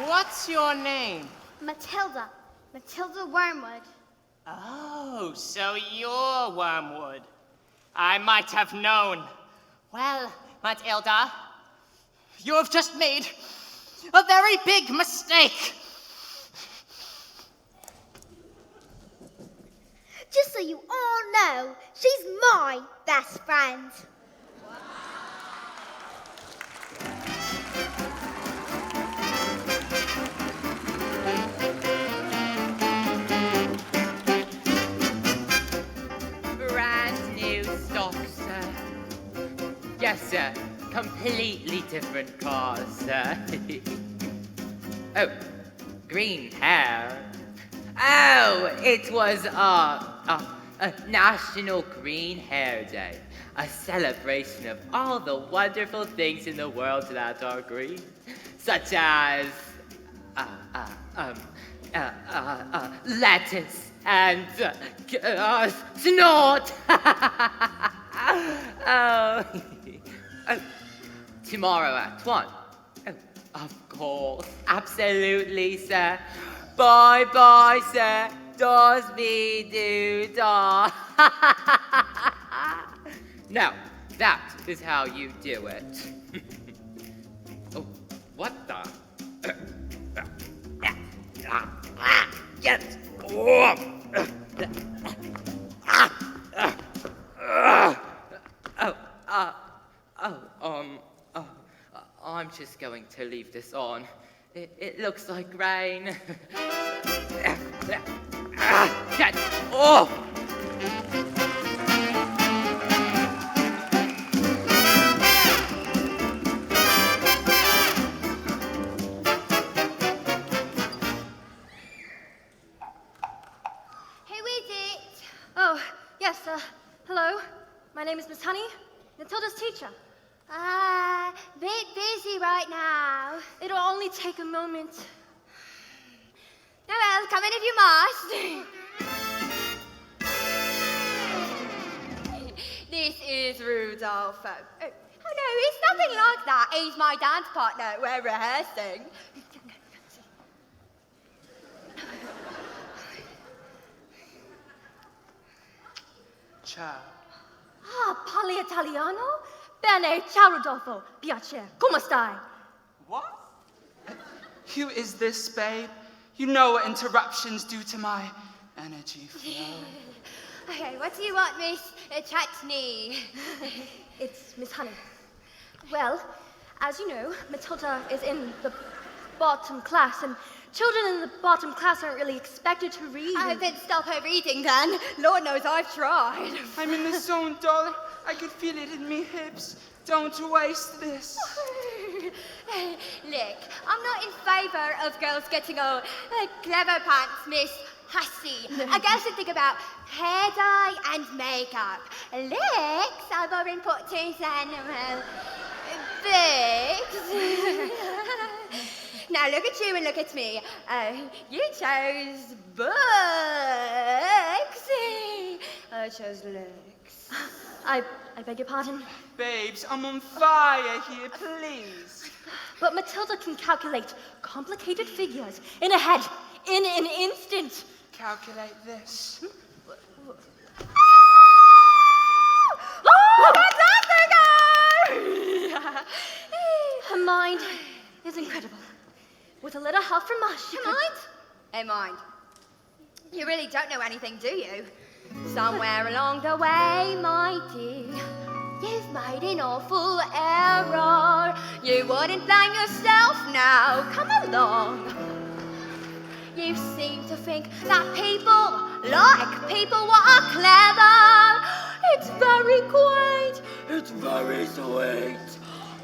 Speaker 7: What's your name?
Speaker 3: Matilda. Matilda Wormwood.
Speaker 7: Oh, so you're Wormwood. I might have known. Well, Matilda, you have just made a very big mistake.
Speaker 3: Just so you all know, she's my best friend.
Speaker 7: Brand new stock, sir. Yes, sir. Completely different cars, sir. Oh, green hair. Oh, it was a National Green Hair Day, a celebration of all the wonderful things in the world that are green, such as lettuce and snort. Oh, tomorrow at 1. Oh, of course, absolutely, sir. Bye-bye, sir. Dos me do da. Now, that is how you do it. Oh, what the? Yes. I'm just going to leave this on. It looks like rain. Get off!
Speaker 3: Who is it? Oh,
Speaker 9: Hello, my name is Miss Honey, Matilda's teacher.
Speaker 3: Bit busy right now.
Speaker 9: It'll only take a moment.
Speaker 6: Oh, well, come in if you must. This is Rudolph. Oh, no, it's nothing like that. He's my dance partner. We're rehearsing.
Speaker 4: Ciao.
Speaker 9: Parli italiano? Bene, ciao Rodolfo. Piacere. Come stai?
Speaker 4: What? Who is this, babe? You know what interruptions do to my energy flow.
Speaker 6: Okay, what do you want, Miss Chutney?
Speaker 9: It's Miss Honey. Well, as you know, Matilda is in the bottom class, and children in the bottom class aren't really expected to read.
Speaker 6: Then stop her reading, then. Lord knows I've tried.
Speaker 4: I'm in the zone, darling. I can feel it in me hips. Don't waste this.
Speaker 6: Look, I'm not in favour of girls getting all clever pants, Miss Hussy. A girl should think about hair dye and makeup. Looks are more important than, well, books. Now look at you and look at me. You chose books. I chose looks.
Speaker 9: I beg your pardon?
Speaker 4: Babes, I'm on fire here, please.
Speaker 9: But Matilda can calculate complicated figures in a head in an instant.
Speaker 4: Calculate this.
Speaker 6: Oh, fantastic!
Speaker 9: Her mind is incredible. With a little help from us, she could...
Speaker 6: Hey, mind. You really don't know anything, do you? Somewhere along the way, my dear, you've made an awful error. You wouldn't blame yourself now. Come along. You seem to think that people like people who are clever. It's very quaint. It's very sweet.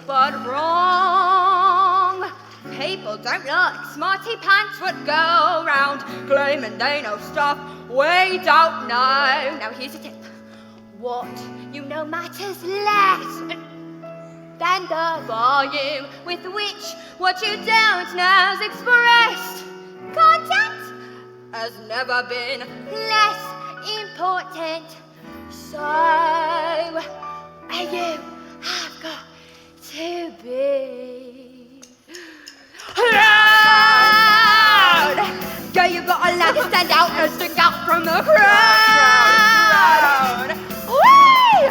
Speaker 6: But wrong. People don't like smarty pants would go round claiming they know stuff we don't know. Now here's a tip. What you know matters less than the volume with which what you don't know is expressed. Content has never been less important. So you have got to be loud. Girl, you got a lot to stand out and stick out from the crowd. Whee!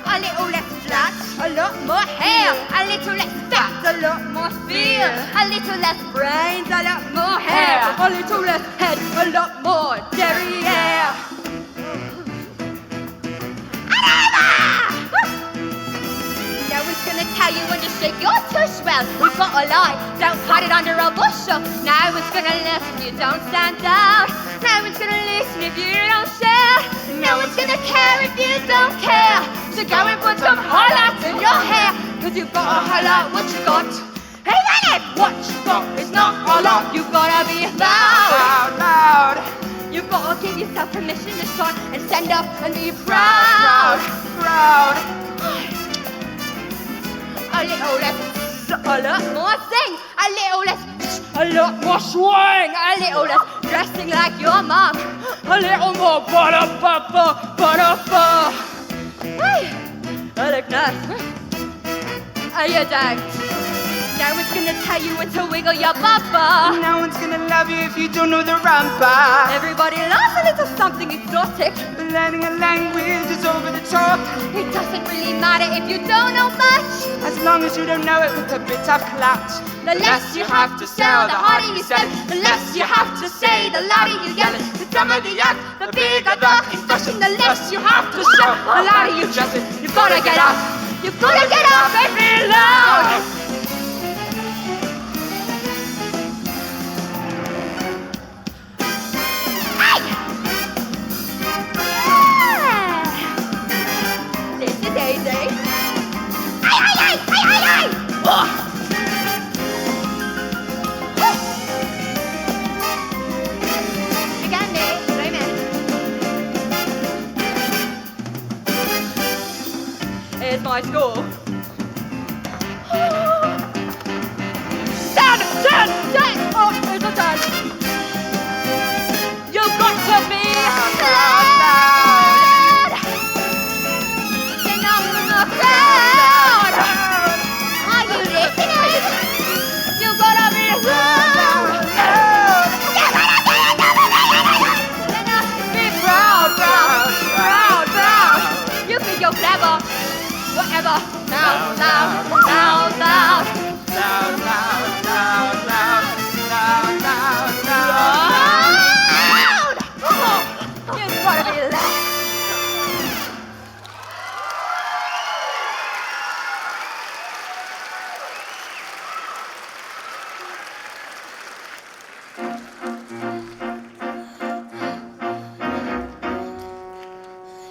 Speaker 6: A little less flat, a lot more hair, a little less fat, a lot more feel, a little less brains, a lot more hair, a little less head, a lot more derriere. No one's gonna tell you when to shake your tush. Well, you've got a lie, don't hide it under a bushel. No one's gonna listen, you don't stand out. No one's gonna listen if you don't share. No one's gonna care if you don't care. So go and put some highlights in your hair, cause you've gotta highlight what you got. Hey, man, what you got is not a lot. You've gotta be loud, loud. You've gotta give yourself permission to shine and stand up and be proud, proud. A little less, a lot more sing. A little less, a lot more swing. A little less dressing like your mom. A little more ba-da-ba-ba. Hey, I look nice. You don't. No one's gonna tell you when to wiggle your bubba.
Speaker 4: No one's gonna love you if you don't know the rumba.
Speaker 6: Everybody loves a little something exotic.
Speaker 4: But learning a language is over the top.
Speaker 6: It doesn't really matter if you don't know much,
Speaker 4: as long as you don't know it with a bit of clout.
Speaker 6: The less you have to sell, the harder you sell. The less you have to say, the louder you yell. The dumber the act, the bigger the expression. The less you have to show, the louder you dress it. You've gotta get up, you've gotta get up and be loud. Daisy. Ay, ay, ay, ay, ay, ay! Oh. You got me, wait a minute. my school. Stand! Oh, there's a stand. You've got to be loud. Sing out in the crowd. Are you listening? You've got to be loud. Be proud. You think you're clever. Whatever. Loud. You've got to be loud.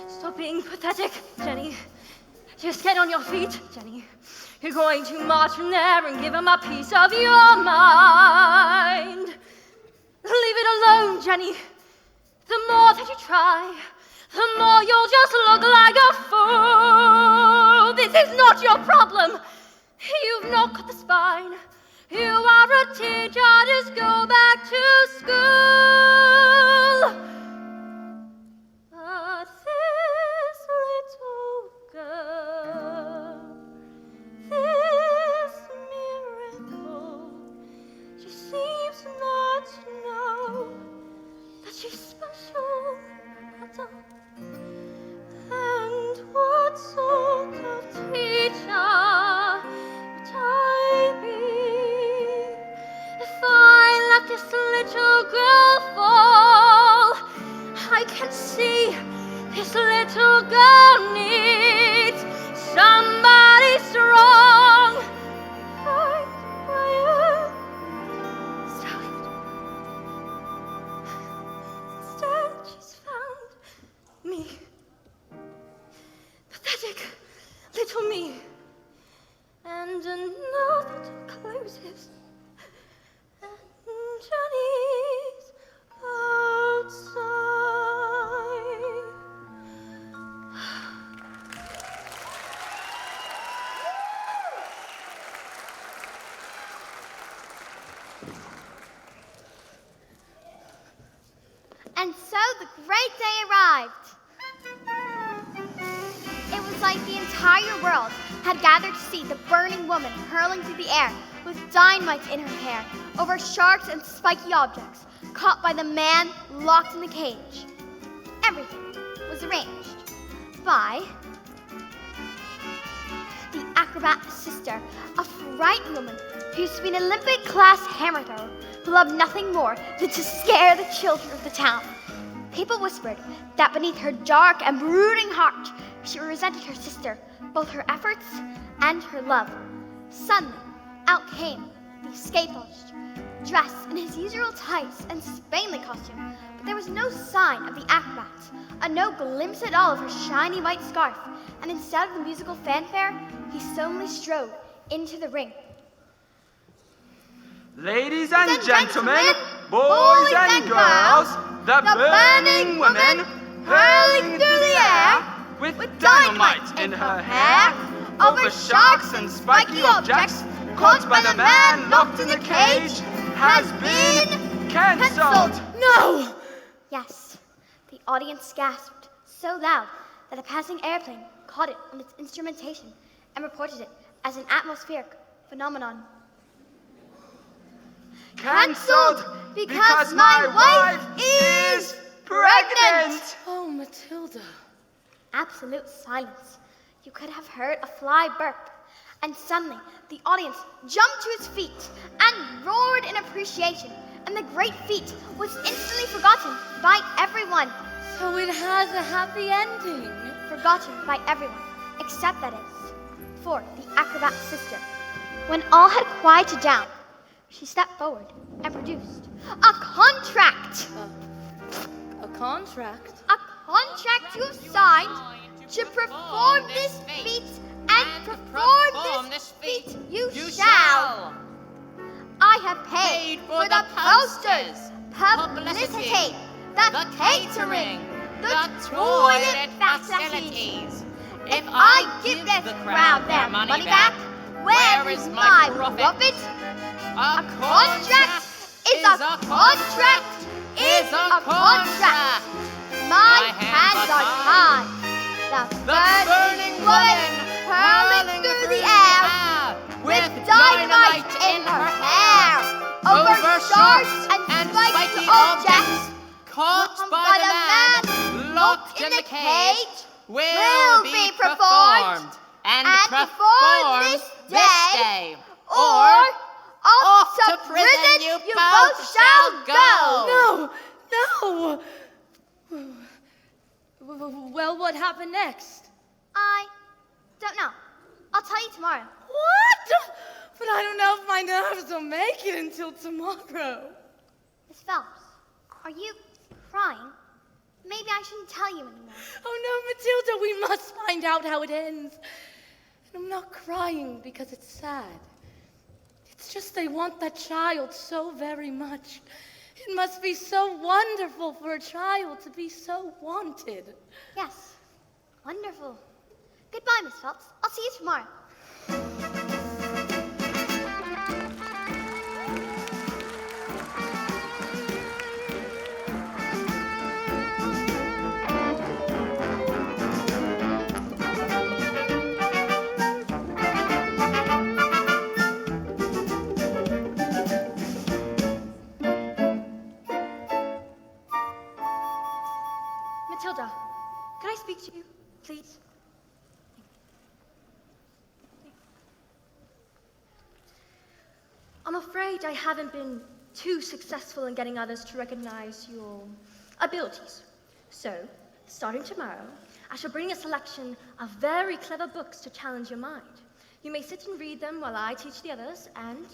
Speaker 9: Stop being pathetic, Jenny. Just get on your feet, Jenny. You're going to march in there and give him a piece of your mind. Leave it alone, Jenny. The more that you try, the more you'll just look like a fool. This is not your problem. You've not got the spine. You are a teacher, just go back to school. But this little girl, this miracle, she seems not to know that she's special at all. And what sort of teacher would I be if I let this little girl fall? I can see this little girl needs somebody strong. Right by her side. Instead, she's found me. Pathetic little me. And another door closes. And Jenny's outside.
Speaker 3: And so the great day arrived. It was like the entire world had gathered to see the burning woman hurling through the air with dynamite in her hair over sharks and spiky objects caught by the man locked in the cage. Everything was arranged by the acrobat sister, a frightened woman who used to be an Olympic class hammer thrower who loved nothing more than to scare the children of the town. People whispered that beneath her dark and brooding heart, she resented her sister, both her efforts and her love. Suddenly, out came the escape-artist, dressed in his usual tights and Spainly costume, but there was no sign of the acrobat, no glimpse at all of her shiny white scarf, and instead of the musical fanfare, he solemnly strode into the ring.
Speaker 4: Ladies and gentlemen, boys and girls, the burning woman hurling through the air with dynamite in her hair over sharks and spiky objects caught by the man locked in the cage has been cancelled.
Speaker 8: No!
Speaker 3: Yes, the audience gasped so loud that a passing airplane caught it on its instrumentation and reported it as an atmospheric phenomenon.
Speaker 4: Cancelled because my wife is pregnant!
Speaker 8: Oh, Matilda.
Speaker 3: Absolute silence. You could have heard a fly burp. And suddenly, the audience jumped to its feet and roared in appreciation. And the great feat was instantly forgotten by everyone.
Speaker 8: So it has a happy ending.
Speaker 3: Forgotten by everyone, except that is, for the acrobat sister. When all had quieted down, she stepped forward and produced a contract.
Speaker 8: A contract?
Speaker 3: A contract you have signed to perform this feat, and perform this feat you shall. I have paid for the posters, publicity, the catering, the toilet facilities,
Speaker 7: If I give the crowd their money back, where is my profit? A contract is a contract is a contract.
Speaker 3: My hands are tied. The burning woman hurling through the air with dynamite in her hair. Over shards and spiked objects,
Speaker 7: caught by the man locked in the cage,
Speaker 3: will be performed
Speaker 7: and
Speaker 3: before
Speaker 7: performed
Speaker 3: this
Speaker 7: this day.
Speaker 3: or off to prison you both shall go.
Speaker 8: No! Well, what happened next?
Speaker 9: I don't know. I'll tell you tomorrow.
Speaker 8: What? But I don't know if my nerves will make it until tomorrow.
Speaker 9: Miss Phelps, are you crying? Maybe I shouldn't tell you anymore.
Speaker 8: Oh no, Matilda, we must find out how it ends. And I'm not crying because it's sad. It's just they want that child so very much. It must be so wonderful for a child to be so wanted.
Speaker 9: Yes, wonderful. Goodbye, Miss Phelps. I'll see you tomorrow. Matilda, can I speak to you, please? I'm afraid I haven't been too successful in getting others to recognize your abilities. So, starting tomorrow, I shall bring a selection of very clever books to challenge your mind. You may sit and read them while I teach the others, and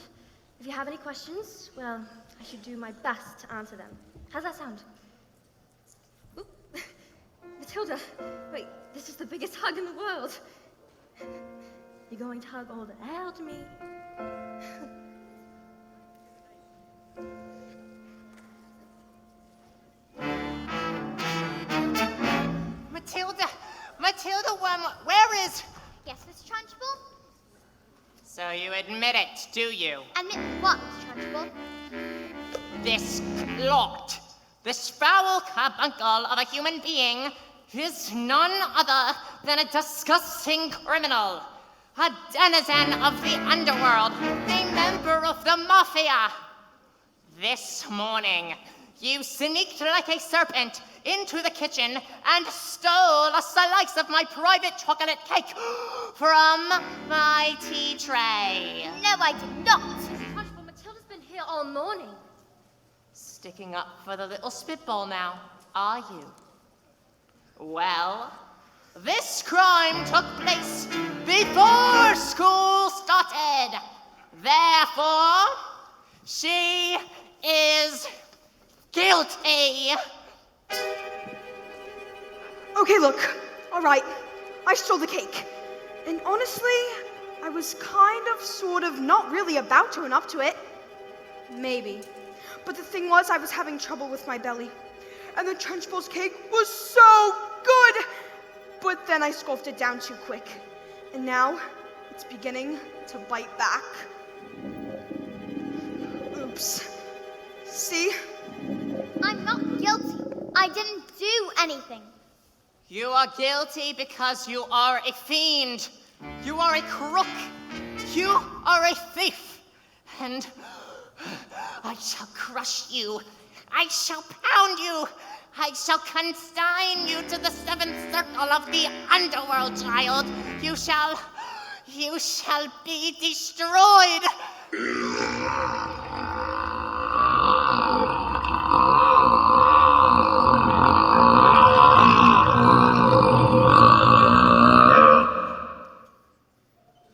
Speaker 9: if you have any questions, well, I should do my best to answer them. How's that sound? Oop. Matilda, wait, this is the biggest hug in the world. You're going to hug all the air out of me.
Speaker 7: Matilda, where is...
Speaker 3: Yes, Mr. Trunchbull?
Speaker 7: So you admit it, do you?
Speaker 3: Admit what, Mr. Trunchbull?
Speaker 7: This plot, this foul carbuncle of a human being is none other than a disgusting criminal, a denizen of the underworld, a member of the mafia. This morning, you sneaked like a serpent into the kitchen and stole a slice of my private chocolate cake from my tea tray.
Speaker 3: No, I did not.
Speaker 9: Mrs. Trunchbull, Matilda's been here all morning.
Speaker 7: Sticking up for the little spitball now, are you? Well, this crime took place before school started. Therefore, she is guilty.
Speaker 5: Okay, look, all right, I stole the cake. And honestly, I was kind of, sort of, not really about to and up to it. Maybe. But the thing was, I was having trouble with my belly. And the Trunchbull's cake was so good! But then I scoffed it down too quick. And now, it's beginning to bite back. Oops. See?
Speaker 3: I'm not guilty. I didn't do anything.
Speaker 7: You are guilty because you are a fiend. You are a crook. You are a thief. And I shall crush you. I shall pound you. I shall consign you to the seventh circle of the underworld, child. You shall be destroyed.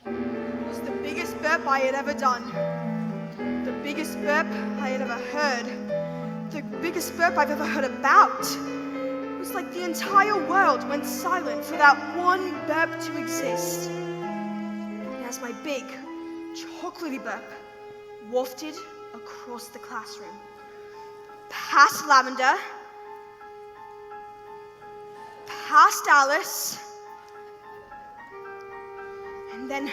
Speaker 5: It was the biggest burp I had ever done. The biggest burp I had ever heard. The biggest burp I've ever heard about. It was like the entire world went silent for that one burp to exist. And as my big, chocolatey burp wafted across the classroom, past Lavender, past Alice, and then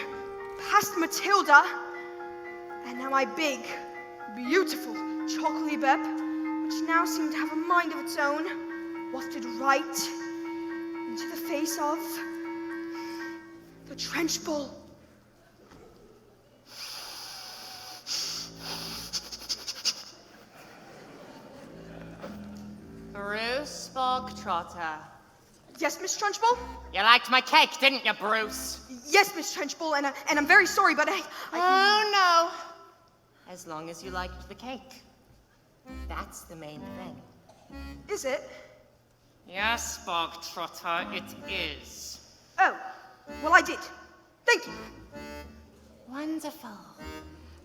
Speaker 5: past Matilda, and now my big, beautiful chocolatey Bep, which now seemed to have a mind of its own, wafted right into the face of the trench bull.
Speaker 7: Bruce Bogtrotter.
Speaker 5: Yes, Miss Trunchbull?
Speaker 7: You liked my cake, didn't you, Bruce?
Speaker 5: Yes, Miss Trunchbull, and I'm very sorry, but I...
Speaker 7: Oh, no. As long as you liked the cake. That's the main thing.
Speaker 5: Is it?
Speaker 7: Yes, Bogtrotter, it is.
Speaker 5: Oh, well, I did. Thank you.
Speaker 7: Wonderful.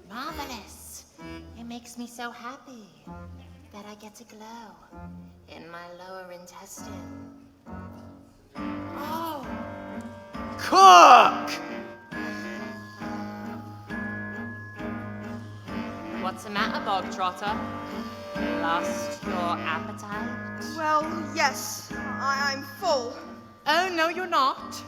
Speaker 7: Marvelous. It makes me so happy that I get to glow in my lower intestine. Oh. Cook! What's the matter, Bogtrotter? Lost your appetite?
Speaker 5: Well, yes, I'm full.
Speaker 7: Oh, no, you're not.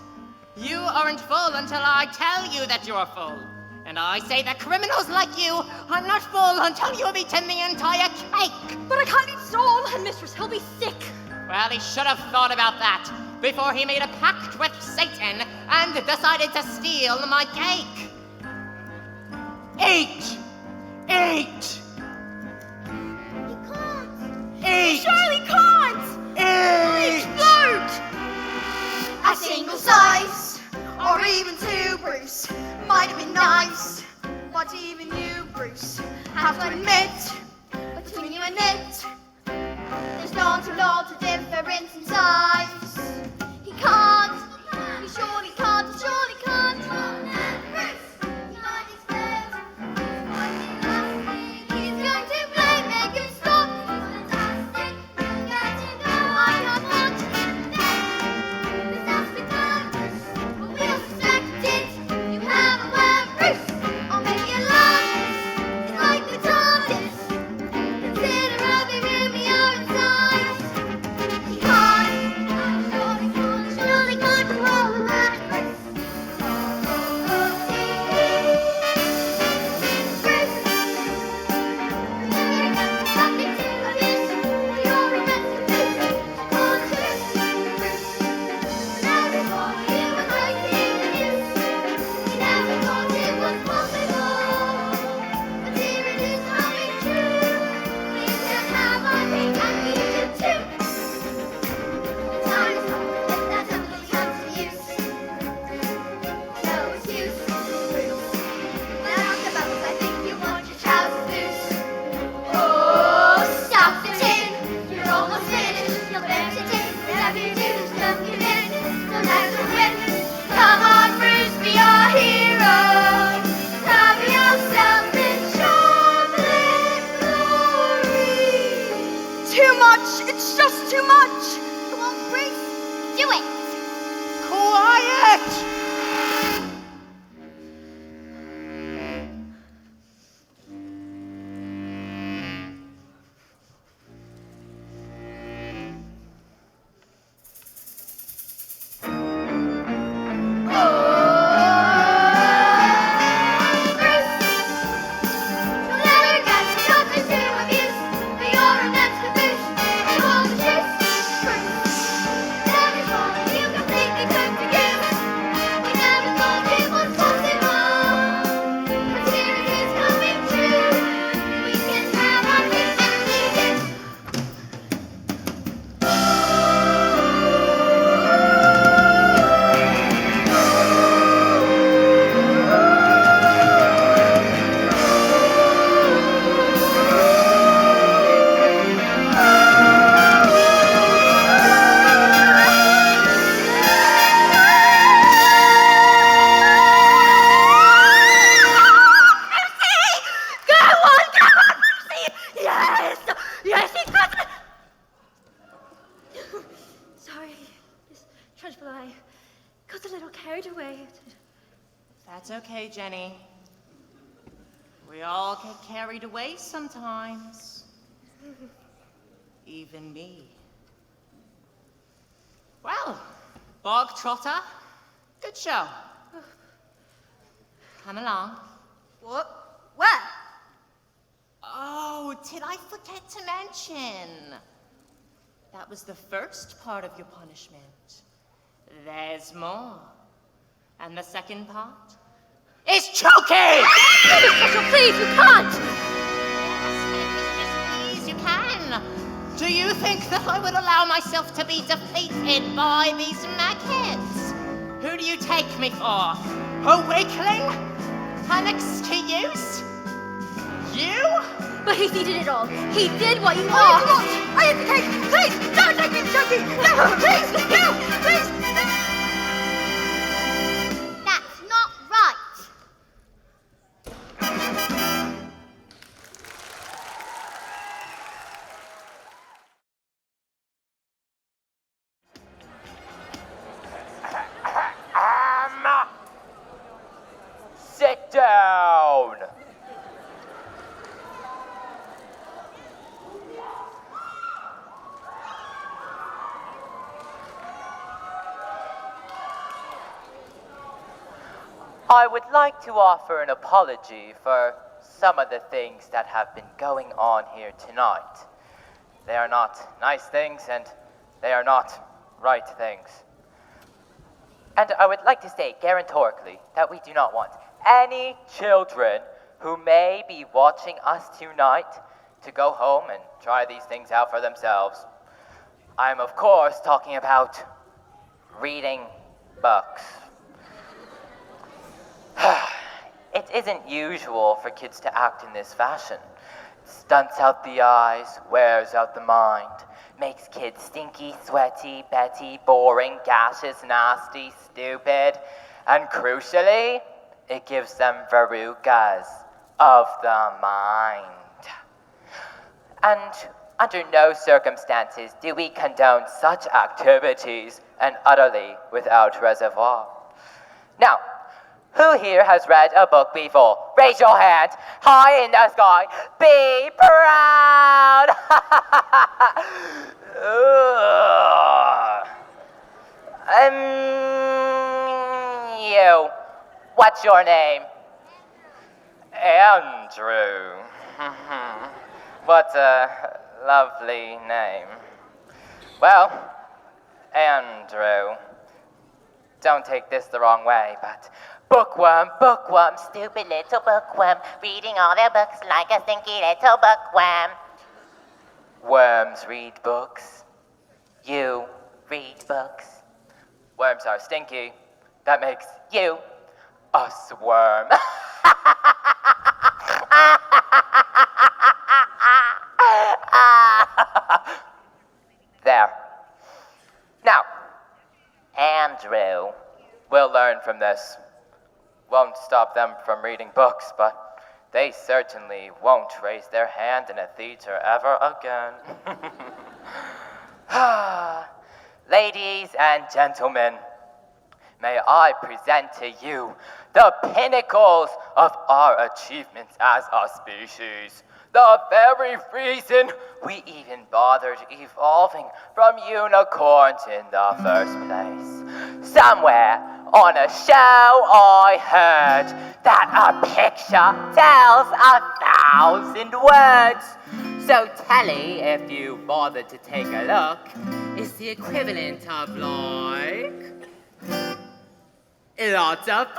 Speaker 7: You aren't full until I tell you that you're full. And I say that criminals like you are not full until you've eaten the entire cake.
Speaker 9: But I can't eat it all, and Mistress, he'll be sick.
Speaker 7: Well, he should have thought about that before he made a pact with Satan and decided to steal my cake. Eat! Eat!
Speaker 3: You can't.
Speaker 7: Eat!
Speaker 5: Surely can't!
Speaker 7: Eat!
Speaker 5: Explode! A single slice, or even two, Bruce, might have been nice. But even you, Bruce, have to admit, between you and it, there's not a lot of difference in size.
Speaker 3: He can't. He surely can't. He surely can't. He's going to play, make him stop. He's fantastic. He's going to go. I can't watch him next. This has been done. We'll suspect it. You have a word, Bruce. Or maybe a laugh. It's like the TARDIS. Consider every room you're inside. He can't. Surely can't do all of that. Nothing to abuse. You're a masterpiece. Conscious. Never thought you were breaking the news. We never thought it was possible. But here it is coming true. We can have our cake and eat it too. Time is up. Let that ugly come to use. No excuse. When I rock the bubbles, I think you want your trousers loose. Oh, stuff it in. You're almost finished. You'll bet it in. Whatever you do, just don't give in. Don't have to win. Come on, Bruce, be our hero. Cover yourself in chocolate glory.
Speaker 5: Too much! It's just too much!
Speaker 3: Come on, Bruce, do it.
Speaker 7: Quiet!
Speaker 3: You'll never get something to abuse, but you're a master Bruce. You hold the truth, Bruce. Never thought you completely could forgive. We never thought it was possible. But here it is coming true. We can have our cake and eat it.
Speaker 9: Yes, he got it! Sorry, Miss Trunchbull, I got a little carried away.
Speaker 7: That's okay, Jenny. We all get carried away sometimes. Even me. Well, Bogtrotter, good show. Come along.
Speaker 6: What? Where?
Speaker 7: Oh, did I forget to mention? That was the first part of your punishment. There's more. And the second part is choking!
Speaker 9: Special, please, you can't!
Speaker 7: Please, you can. Do you think that I would allow myself to be defeated by these maggots? Who do you take me for? A weakling? An excuse? You?
Speaker 9: But he did it all. He did what you
Speaker 6: Oh,
Speaker 9: asked.
Speaker 6: I am the cake! Please, don't take me to Chucky! No, please, no, please!
Speaker 3: That's not right.
Speaker 7: Sit down! I would like to offer an apology for some of the things that have been going on here tonight. They are not nice things and they are not right things. And I would like to state guarantorically that we do not want any children who may be watching us tonight to go home and try these things out for themselves. I'm of course talking about reading books. It isn't usual for kids to act in this fashion. Stunts out the eyes, wears out the mind, makes kids stinky, sweaty, petty, boring, gaseous, nasty, stupid, and crucially, it gives them verrugas of the mind. And under no circumstances do we condone such activities and utterly without reservoir. Now, who here has read a book before? Raise your hand. High in the sky. Be proud. You. What's your name? Andrew. What a lovely name. Well, Andrew, don't take this the wrong way, but bookworm, stupid little bookworm, reading all their books like a stinky little bookworm. Worms read books. You read books. Worms are stinky. That makes you a sworm. There. Now, Andrew will learn from this. Won't stop them from reading books, but they certainly won't raise their hand in a theater ever again. Ladies and gentlemen, may I present to you the pinnacles of our achievements as a species. The very reason we even bothered evolving from unicorns in the first place. Somewhere on a show I heard that a picture tells 1,000 words. So telly, if you bothered to take a look, is the equivalent of like lots of books.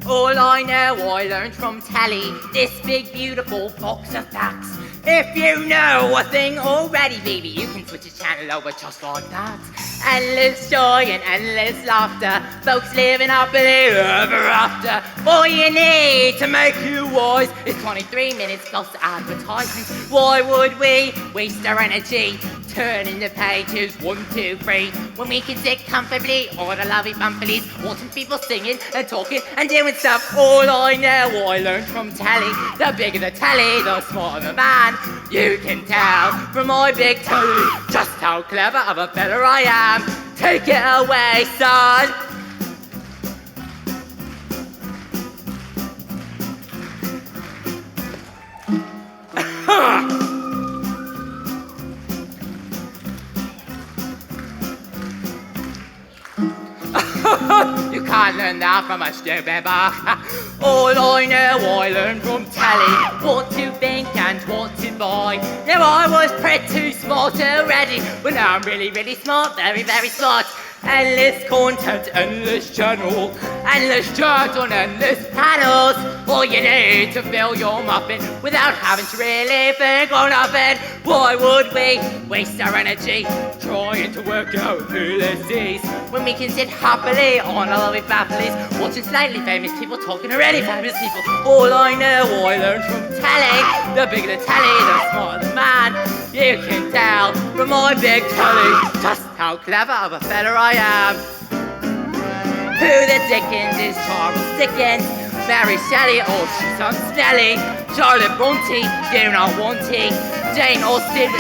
Speaker 7: All I know I learned from telly, this big beautiful box of facts. If you know a thing already, baby, you can switch the channel over just like that. Endless joy and endless laughter, folks living happily ever after. All you need to make you wise is 23 minutes plus advertising. Why would we waste our energy turning the pages 1, 2, 3 when we can sit comfortably on the lovely bumpilies, watching people singing and talking and doing stuff? All I know I learned from telly. The bigger the telly, the smarter the man. You can tell from my big telly just how clever of a fella I am. Take it away, son. You can't can't learn that from a stupid book. All I know I learned from telly what to think and what to buy. Now I was pretty smart already, but now I'm really, really smart, very, very smart. Endless content, endless channel, endless charts on endless panels. All you need to fill your muffin without having to really think on nothing. Why would we waste our energy trying to work out who this is when we can sit happily on our lovely families watching slightly famous people talking already famous people? All I know I learned from telly. The bigger the telly, the smarter the man. You can tell from my big telly just how clever of a fella I am. Who the Dickens is Charles Dickens? Mary Shelley, oh she's unsmelly. Charlotte Bronte, do not want it. Jane Austen,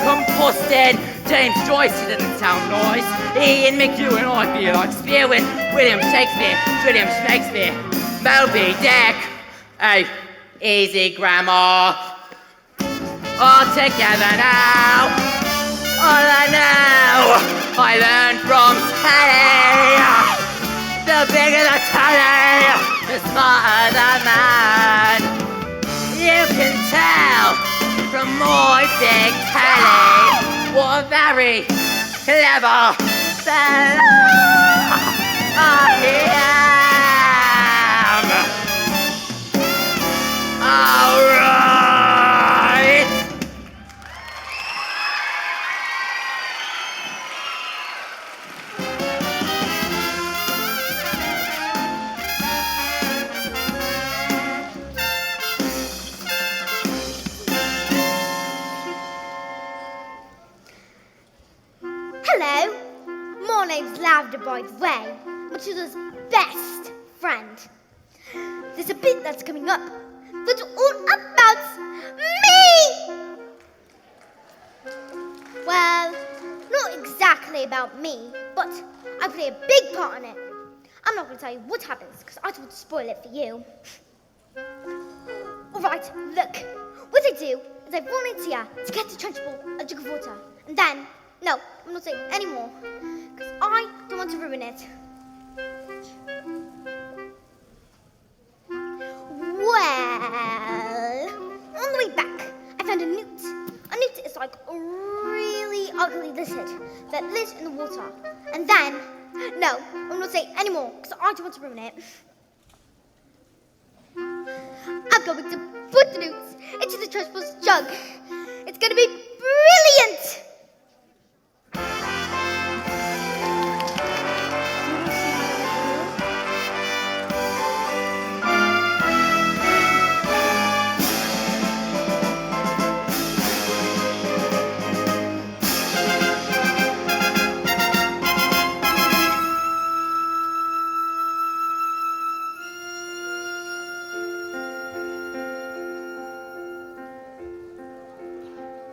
Speaker 7: uncomposted. James Joyce, he didn't sound nice. Ian McEwan, I feel like spewing. William Shakespeare, William Shakespeare. Moby Dick, hey, easy grammar. All together now. All I know, I learned from telly. The bigger the telly, the smarter the man. You can tell from my big telly what a very clever fella I am. All right.
Speaker 3: Hello, my name's Lavender by the way, Matilda's best friend. There's a bit that's coming up that's all about me! Well, not exactly about me, but I play a big part in it. I'm not going to tell you what happens, because I don't want to spoil it for you. Alright, look. What I do is I volunteer to get the trench ball a jug of water, and then no, I'm not saying any more, because I don't want to ruin it. Well, on the way back, I found a newt. A newt is like a really ugly lizard that lives in the water. And then, no, I'm not saying any more, because I don't want to ruin it. I'm going to put the newts into the trash ball's jug. It's going to be brilliant!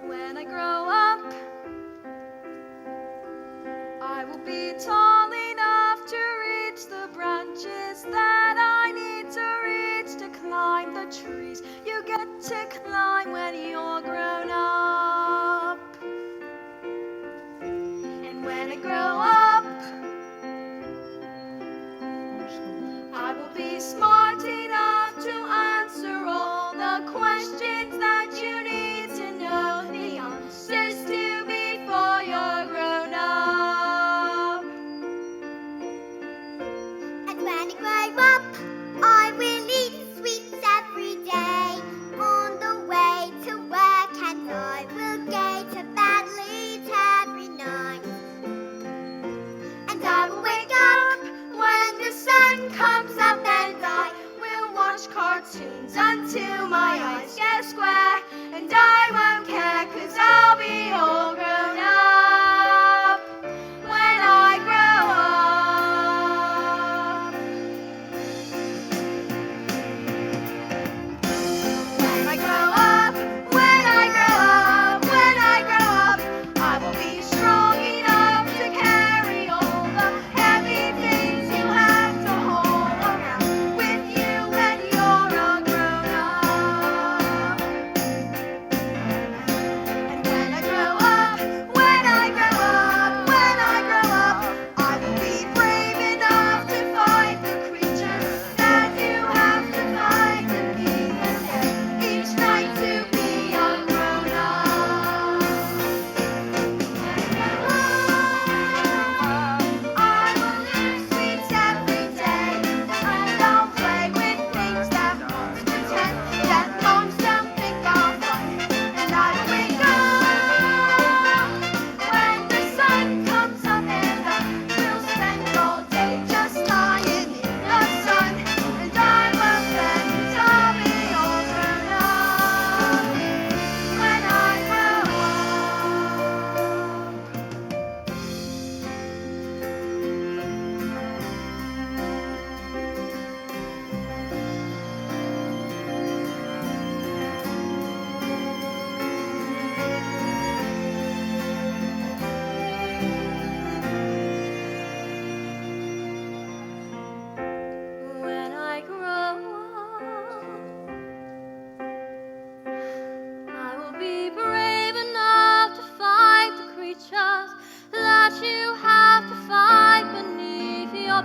Speaker 2: When I grow up, I will be tall enough to reach the branches that I need to reach to climb the trees you get to climb when you're grown up. And when I grow up, I will be smart enough to answer all the questions that you need to know the answers to before you're grown up.
Speaker 3: And when I grow up, I will eat sweets every day on the way to work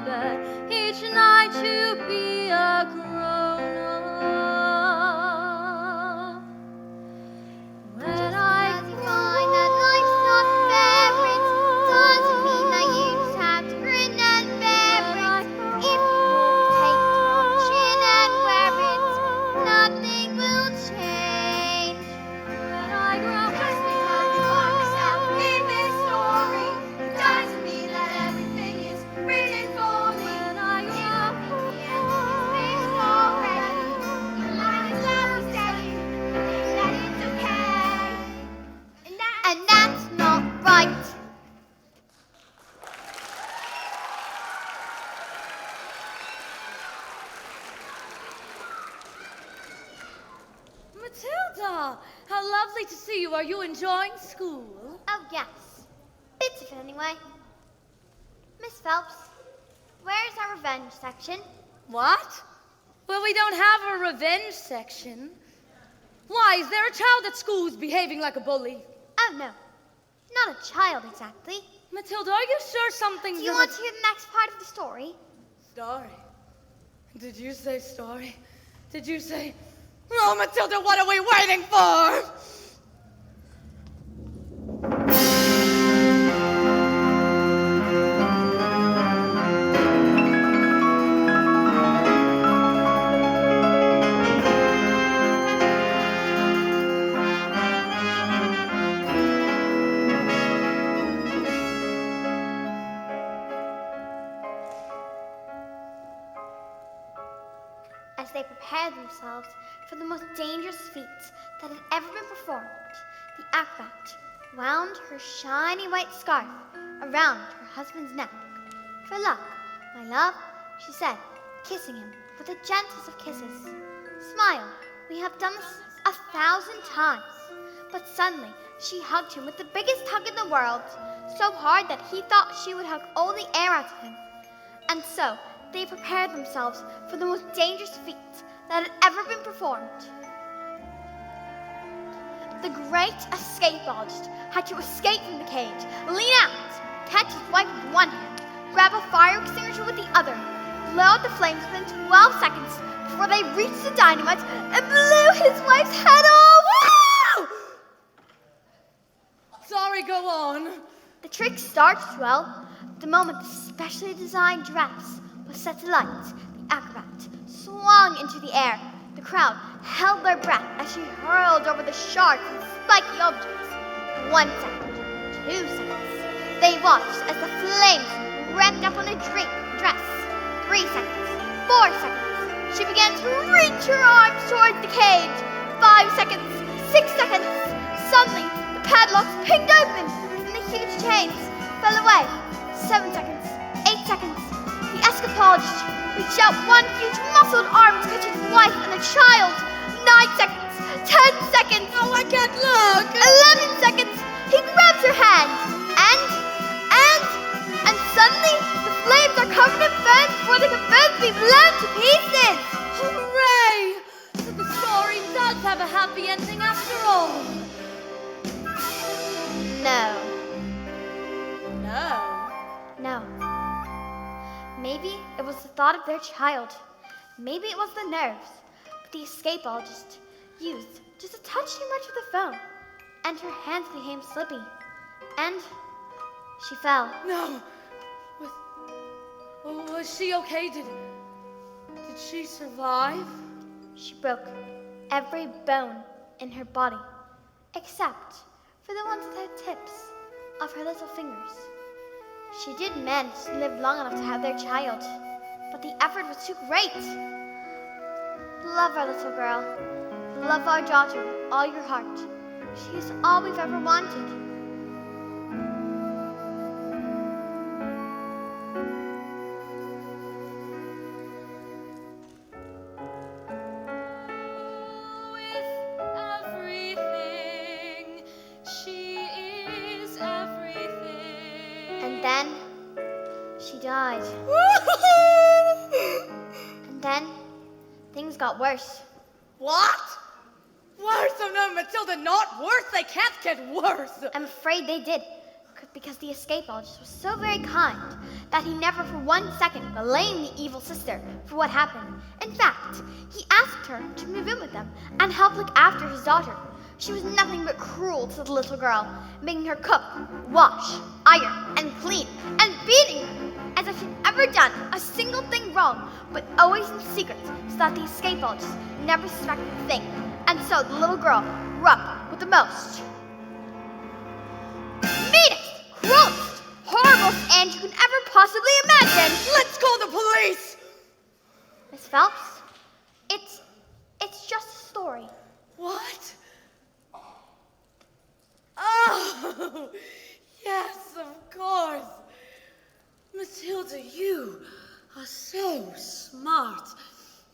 Speaker 9: bed each night to be a grown-up. When I
Speaker 3: Find that life's not fair, it doesn't mean that you just have to grin and bear it. If you take the chin and wear it, nothing will change.
Speaker 9: when I grow
Speaker 3: Just because you are yourself in this story, doesn't mean that everything is written for me.
Speaker 9: when I
Speaker 3: It will be the end of things already. Your line is never steady, think that it's okay. And that's not right.
Speaker 8: Matilda, how lovely to see you. Are you enjoying school?
Speaker 3: Oh, yes. Bits of it, anyway. Miss Phelps, where's our revenge section?
Speaker 8: What? Well, we don't have a revenge section. Why, is there a child at school who's behaving like a bully?
Speaker 3: Oh, no. Not a child, exactly.
Speaker 8: Matilda, are you sure something's
Speaker 3: Do you want to hear the next part of the story?
Speaker 8: Story? Did you say story? Did you say... Oh, Matilda, what are we waiting for?
Speaker 3: As they prepared themselves for the most dangerous feats that had ever been performed, the acrobat wound her shiny white scarf around her husband's neck. For luck, my love, she said, kissing him with the gentlest of kisses. Smile, we have done this 1,000 times. But suddenly, she hugged him with the biggest hug in the world, so hard that he thought she would hug all the air out of him. And so, they prepared themselves for the most dangerous feat that had ever been performed. The great escapologist had to escape from the cage, lean out, catch his wife with one hand, grab a fire extinguisher with the other, blow out the flames within 12 seconds before they reached the dynamite and blew his wife's head off. Woo!
Speaker 8: Sorry, go on.
Speaker 3: The trick started well the moment the specially designed dress was set alight. The acrobat swung into the air. The crowd held their breath as she hurled over the sharp and spiky objects. 1 second, 2 seconds. They watched as the flames ramped up on the dress. 3 seconds, 4 seconds. She began to reach her arms towards the cage. 5 seconds, 6 seconds. Suddenly, the padlocks pinged open and the huge chains fell away. 7 seconds, 8 seconds. The escapologist reached out one huge muscled arm to catch his wife and the child. 9 seconds, 10 seconds.
Speaker 8: Oh, I can't look.
Speaker 3: 11 seconds. He grabs her hand. And suddenly the flames are covered in ferns before they can both be blown to pieces.
Speaker 8: Hooray! So the story does have a happy ending after all.
Speaker 3: No.
Speaker 8: No.
Speaker 3: No. Maybe it was the thought of their child. Maybe it was the nerves. But the escapologist used just a touch too much of the phone, and her hands became slippy. And she fell.
Speaker 8: No. Was she okay? Did she survive?
Speaker 3: She broke every bone in her body, except for the ones at the tips of her little fingers. She did manage to live long enough to have their child, but the effort was too great. Love our little girl. Love our daughter with all your heart. She is all we've ever wanted. And then she died. And then things got worse.
Speaker 8: What? Worse? Oh no, Matilda, not worse. They can't get worse.
Speaker 3: I'm afraid they did. shook because the escapologist was so very kind that he never for 1 second blamed the evil sister for what happened. In fact, he asked her to move in with them and help look after his daughter. She was nothing but cruel to the little girl, making her cook, wash, iron, and clean, and beating her as if she'd ever done a single thing wrong, but always in secret, so that the escapologist never suspected a thing. And so the little girl grew up with the most meanest, cruelest, horriblest aunt you can ever possibly imagine.
Speaker 5: Let's call the police!
Speaker 3: Miss Phelps, it's just a story.
Speaker 8: What? Oh, yes, of course. Matilda, you are so smart.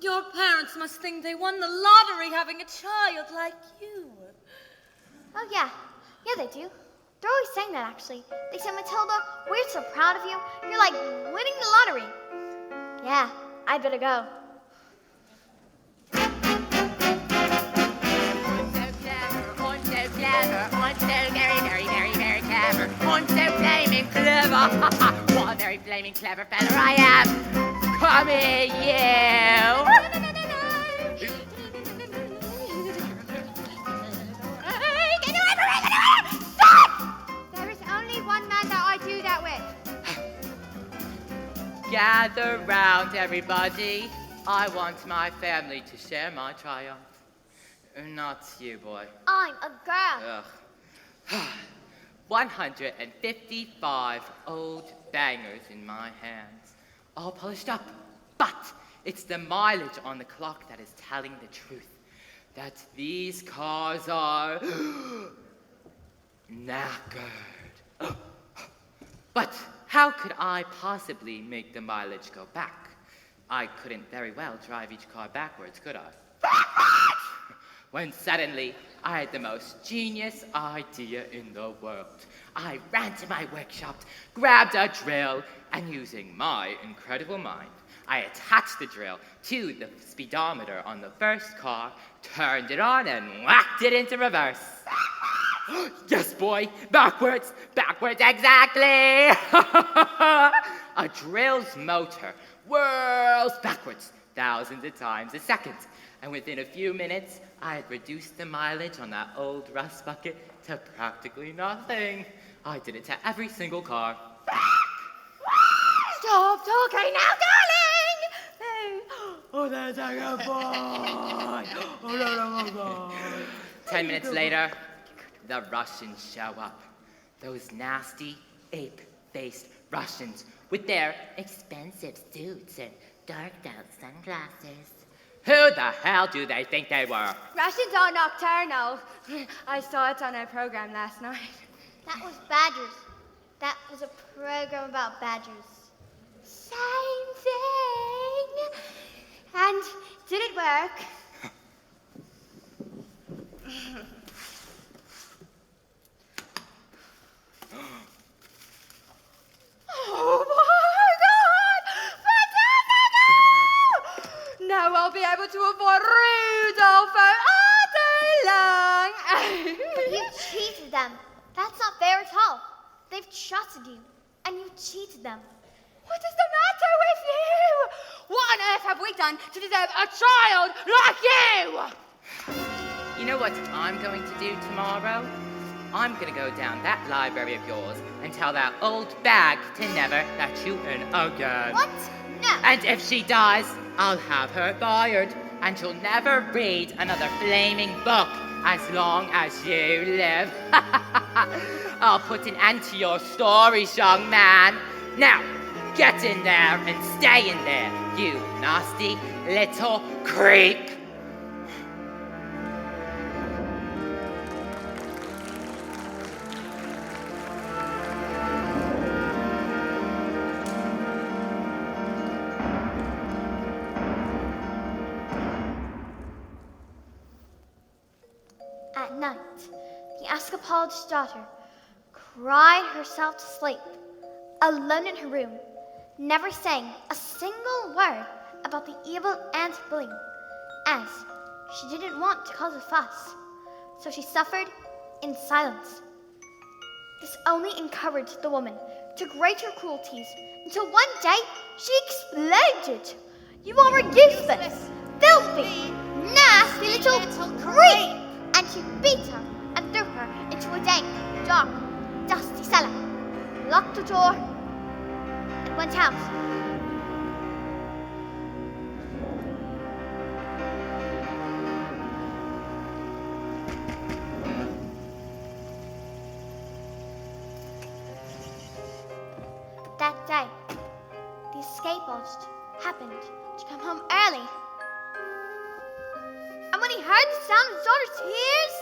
Speaker 8: Your parents must think they won the lottery having a child like you.
Speaker 3: Oh, yeah. Yeah, they do. They're always saying that, actually. They say, Matilda, we're so proud of you. You're like winning the lottery. Yeah, I'd better go.
Speaker 7: I'm so very, very, very, very clever. I'm so flaming clever. What a very flaming clever fella I am. Come here, you.
Speaker 3: There is only one man that I do that with.
Speaker 7: Gather round, everybody. I want my family to share my triumph. Not you, boy.
Speaker 3: I'm a girl.
Speaker 7: Ugh. 155 old bangers in my hands, all polished up. But it's the mileage on the clock that is telling the truth. That these cars are knackered. But how could I possibly make the mileage go back? I couldn't very well drive each car backwards, could I? When suddenly, I had the most genius idea in the world. I ran to my workshop, grabbed a drill, and using my incredible mind, I attached the drill to the speedometer on the first car, turned it on, and whacked it into reverse. Yes, boy, backwards, exactly. A drill's motor whirls backwards thousands of times a second. And within a few minutes, I had reduced the mileage on that old rust bucket to practically nothing. I did it to every single car.
Speaker 6: Stop talking now, darling!
Speaker 7: Oh, that's a good boy. Oh, that's a good boy. 10 minutes later, the Russians show up. Those nasty, ape-faced Russians with their expensive suits and dark-out sunglasses. Who the hell do they think they were?
Speaker 6: Russians are nocturnal. I saw it on a program last night.
Speaker 3: That was badgers. That was a program about badgers.
Speaker 6: Same thing. And did it work? Oh my God! Fantastic! Now I'll be able to avoid Rudolph all day long.
Speaker 3: But you cheated them. That's not fair at all. They've trusted you, and you cheated them.
Speaker 6: What is the matter with you? What on earth have we done to deserve a child like you?
Speaker 7: You know what I'm going to do tomorrow? I'm going to go down that library of yours and tell that old bag to never let you in again.
Speaker 3: What? No.
Speaker 7: And if she dies, I'll have her fired, and she'll never read another flaming book as long as you live. I'll put an end to your stories, young man. Now, get in there and stay in there, you nasty little creep.
Speaker 3: At night, the escapologist's daughter cried herself to sleep, alone in her room, never saying a single word about the evil Aunt Billy, as she didn't want to cause a fuss, so she suffered in silence. This
Speaker 9: only encouraged the woman to greater cruelties until one day she exploded. You are a useless, filthy, nasty little creep! And she beat her and threw her into a dank, dark, dusty cellar, locked the door, and went out. That day, the escape artist happened to come home early. And when he heard the sound of his daughter's tears,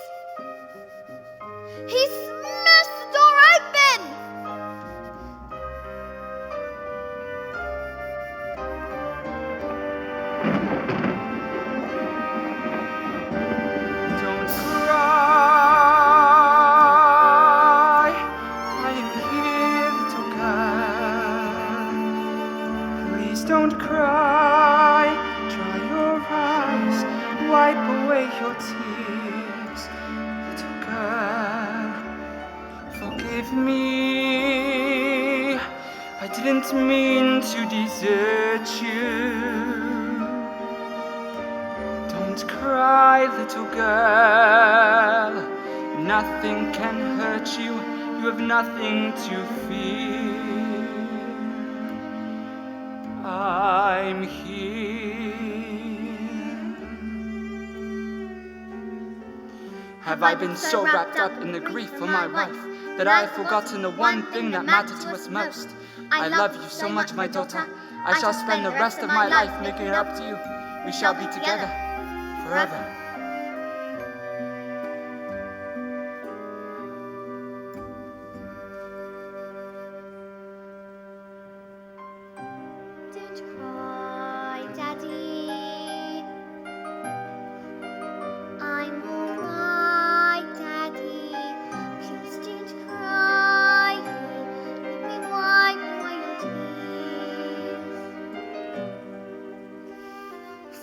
Speaker 9: he smashed the door open!
Speaker 4: Don't cry, I am here, little girl. Please don't cry, dry your eyes, wipe away your tears, little girl. Forgive me, I didn't mean to desert you. Don't cry, little girl. Nothing can hurt you. You have nothing to fear. I'm here. Have I been so wrapped up in the grief for my wife that I have forgotten the one thing that mattered to us most? I love you so much, my daughter. I shall spend the rest of my life making it up to you. We shall be together forever.
Speaker 9: Don't cry, Daddy. I'm alright, Daddy. Please don't cry. Let me wipe away your tears.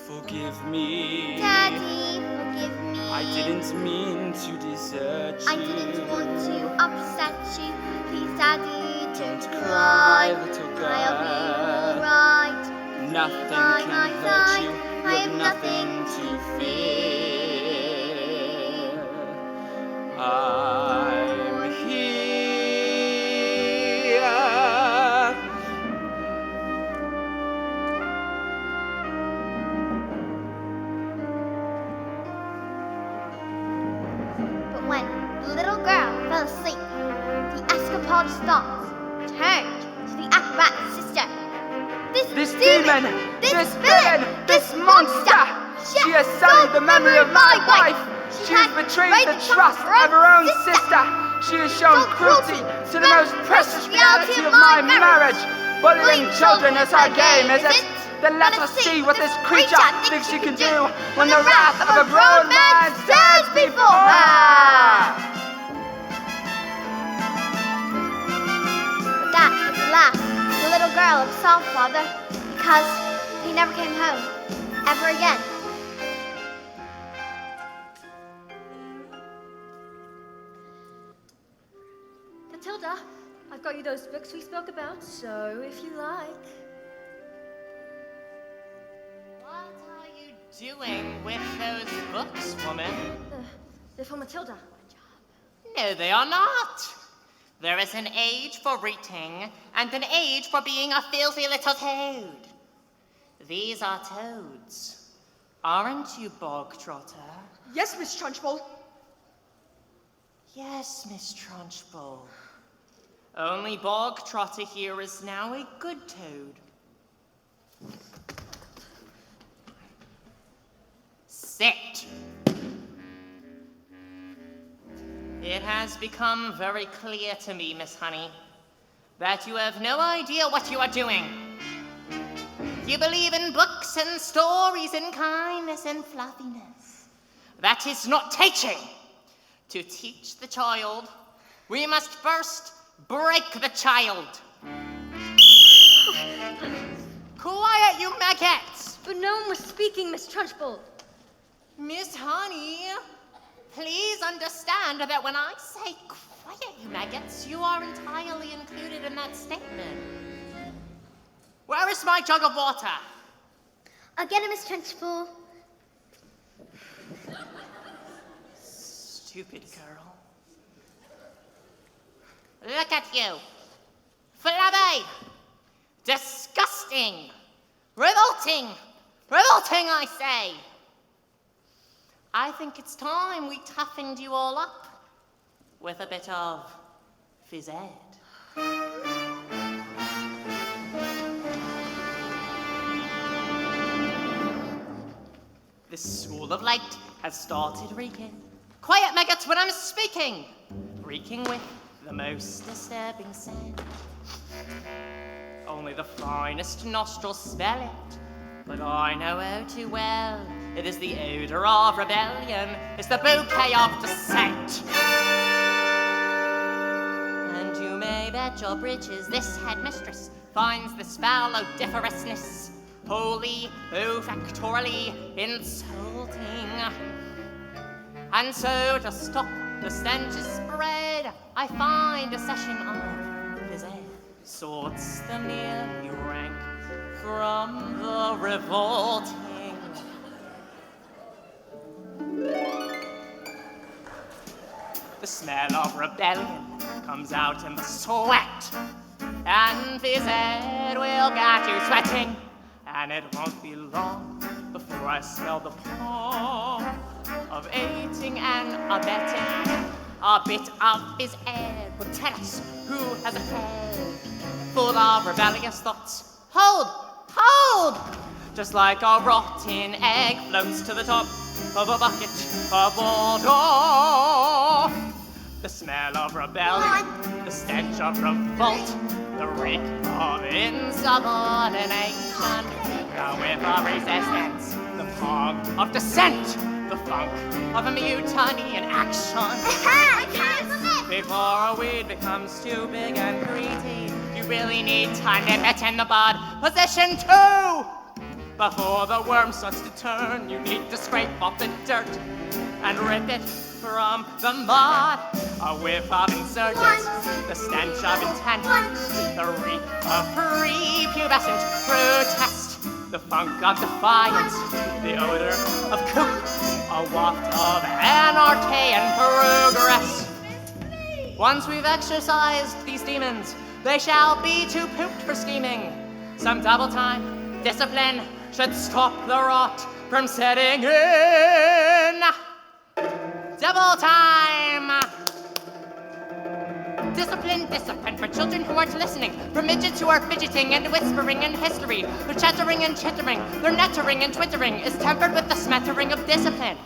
Speaker 4: Forgive me.
Speaker 9: Daddy, forgive me.
Speaker 4: I didn't mean to desert you.
Speaker 9: I didn't want to upset you. Please, Daddy,
Speaker 4: Don't
Speaker 9: don't
Speaker 4: cry, little
Speaker 9: I'll be
Speaker 4: girl.
Speaker 9: alright.
Speaker 4: Nothing
Speaker 9: By
Speaker 4: can
Speaker 9: my
Speaker 4: hurt
Speaker 9: side,
Speaker 4: you.
Speaker 9: I
Speaker 4: You
Speaker 9: have
Speaker 4: have nothing to fear. I'm here.
Speaker 9: But when the little girl fell asleep, the escapades thoughts turned to the acrobat's sister.
Speaker 4: This demon, this villain, this monster. She has sullied the memory of my wife. She has betrayed the trust of her own sister. She has shown cruelty to the most precious reality of my marriage. Bullying children is her game, is it? Then let us see what this creature thinks she can do when the wrath of a grown man stands before her.
Speaker 9: But that was the last the little girl ever saw father, because he never came home ever again. Matilda, I've got you those books we spoke about, so if you like.
Speaker 7: What are you doing with those books, woman?
Speaker 9: They're for Matilda.
Speaker 7: No, they are not. There is an age for reading and an age for being a filthy little toad. These are toads. Aren't you, Bog Trotter?
Speaker 5: Yes, Miss Trunchbull.
Speaker 7: Yes, Miss Trunchbull. Only Bog Trotter here is now a good toad. Sit. It has become very clear to me, Miss Honey, that you have no idea what you are doing. You believe in books and stories and kindness and fluffiness. That is not teaching. To teach the child, we must first break the child. Quiet, you maggots!
Speaker 9: But no one was speaking, Miss Trunchbull.
Speaker 7: Miss Honey, please understand that when I say quiet, you maggots. You are entirely included in that statement. Where is my jug of water?
Speaker 3: I'll get him, Miss Trunchbull.
Speaker 7: Stupid girl. Look at you. Flabby. Disgusting. Revolting. Revolting, I say. I think it's time we toughened you all up with a bit of phys ed. The School of Light has started reeking. Quiet, maggots, when I'm speaking! Reeking with the most disturbing scent. Only the finest nostrils smell it, but I know oh too well it is the odor of rebellion, it's the bouquet of dissent. And you may bet your britches this headmistress finds this foul odoriferousness wholly, olfactorily insulting. And so to stop the stench's spread, I find a session of phys ed sorts them nearly rank from the revolting. The smell of rebellion comes out in the sweat, and phys ed will get you sweating, and it won't be long before I smell the pong of aiding and abetting. A bit of phys ed will tell us who has a head full of rebellious thoughts. Hold! Hold! Just like a rotten egg floats to the top of a bucket of water. The smell of rebellion, the stench of revolt, the reek of insubordination, the whiff of resistance, the pong of dissent, the funk of a mutiny in action. Before a weed becomes too big and greedy, you really need to nip it in the bud. Position 2! Before the worm starts to turn, you need to scrape off the dirt and rip it from the mud. A whiff of insurgence, the stench of intent, the reek of prepubescent protest, the funk of defiance, the odor of coop, a waft of anarchy and progress. Once we've exorcised these demons, they shall be too pooped for scheming. Some double time discipline should stop the rot from setting in. Double time! Discipline, discipline for children who aren't listening, for midgets who are fidgeting and whispering in history, for chattering and chittering, their nettering and twittering is tempered with the smattering of discipline.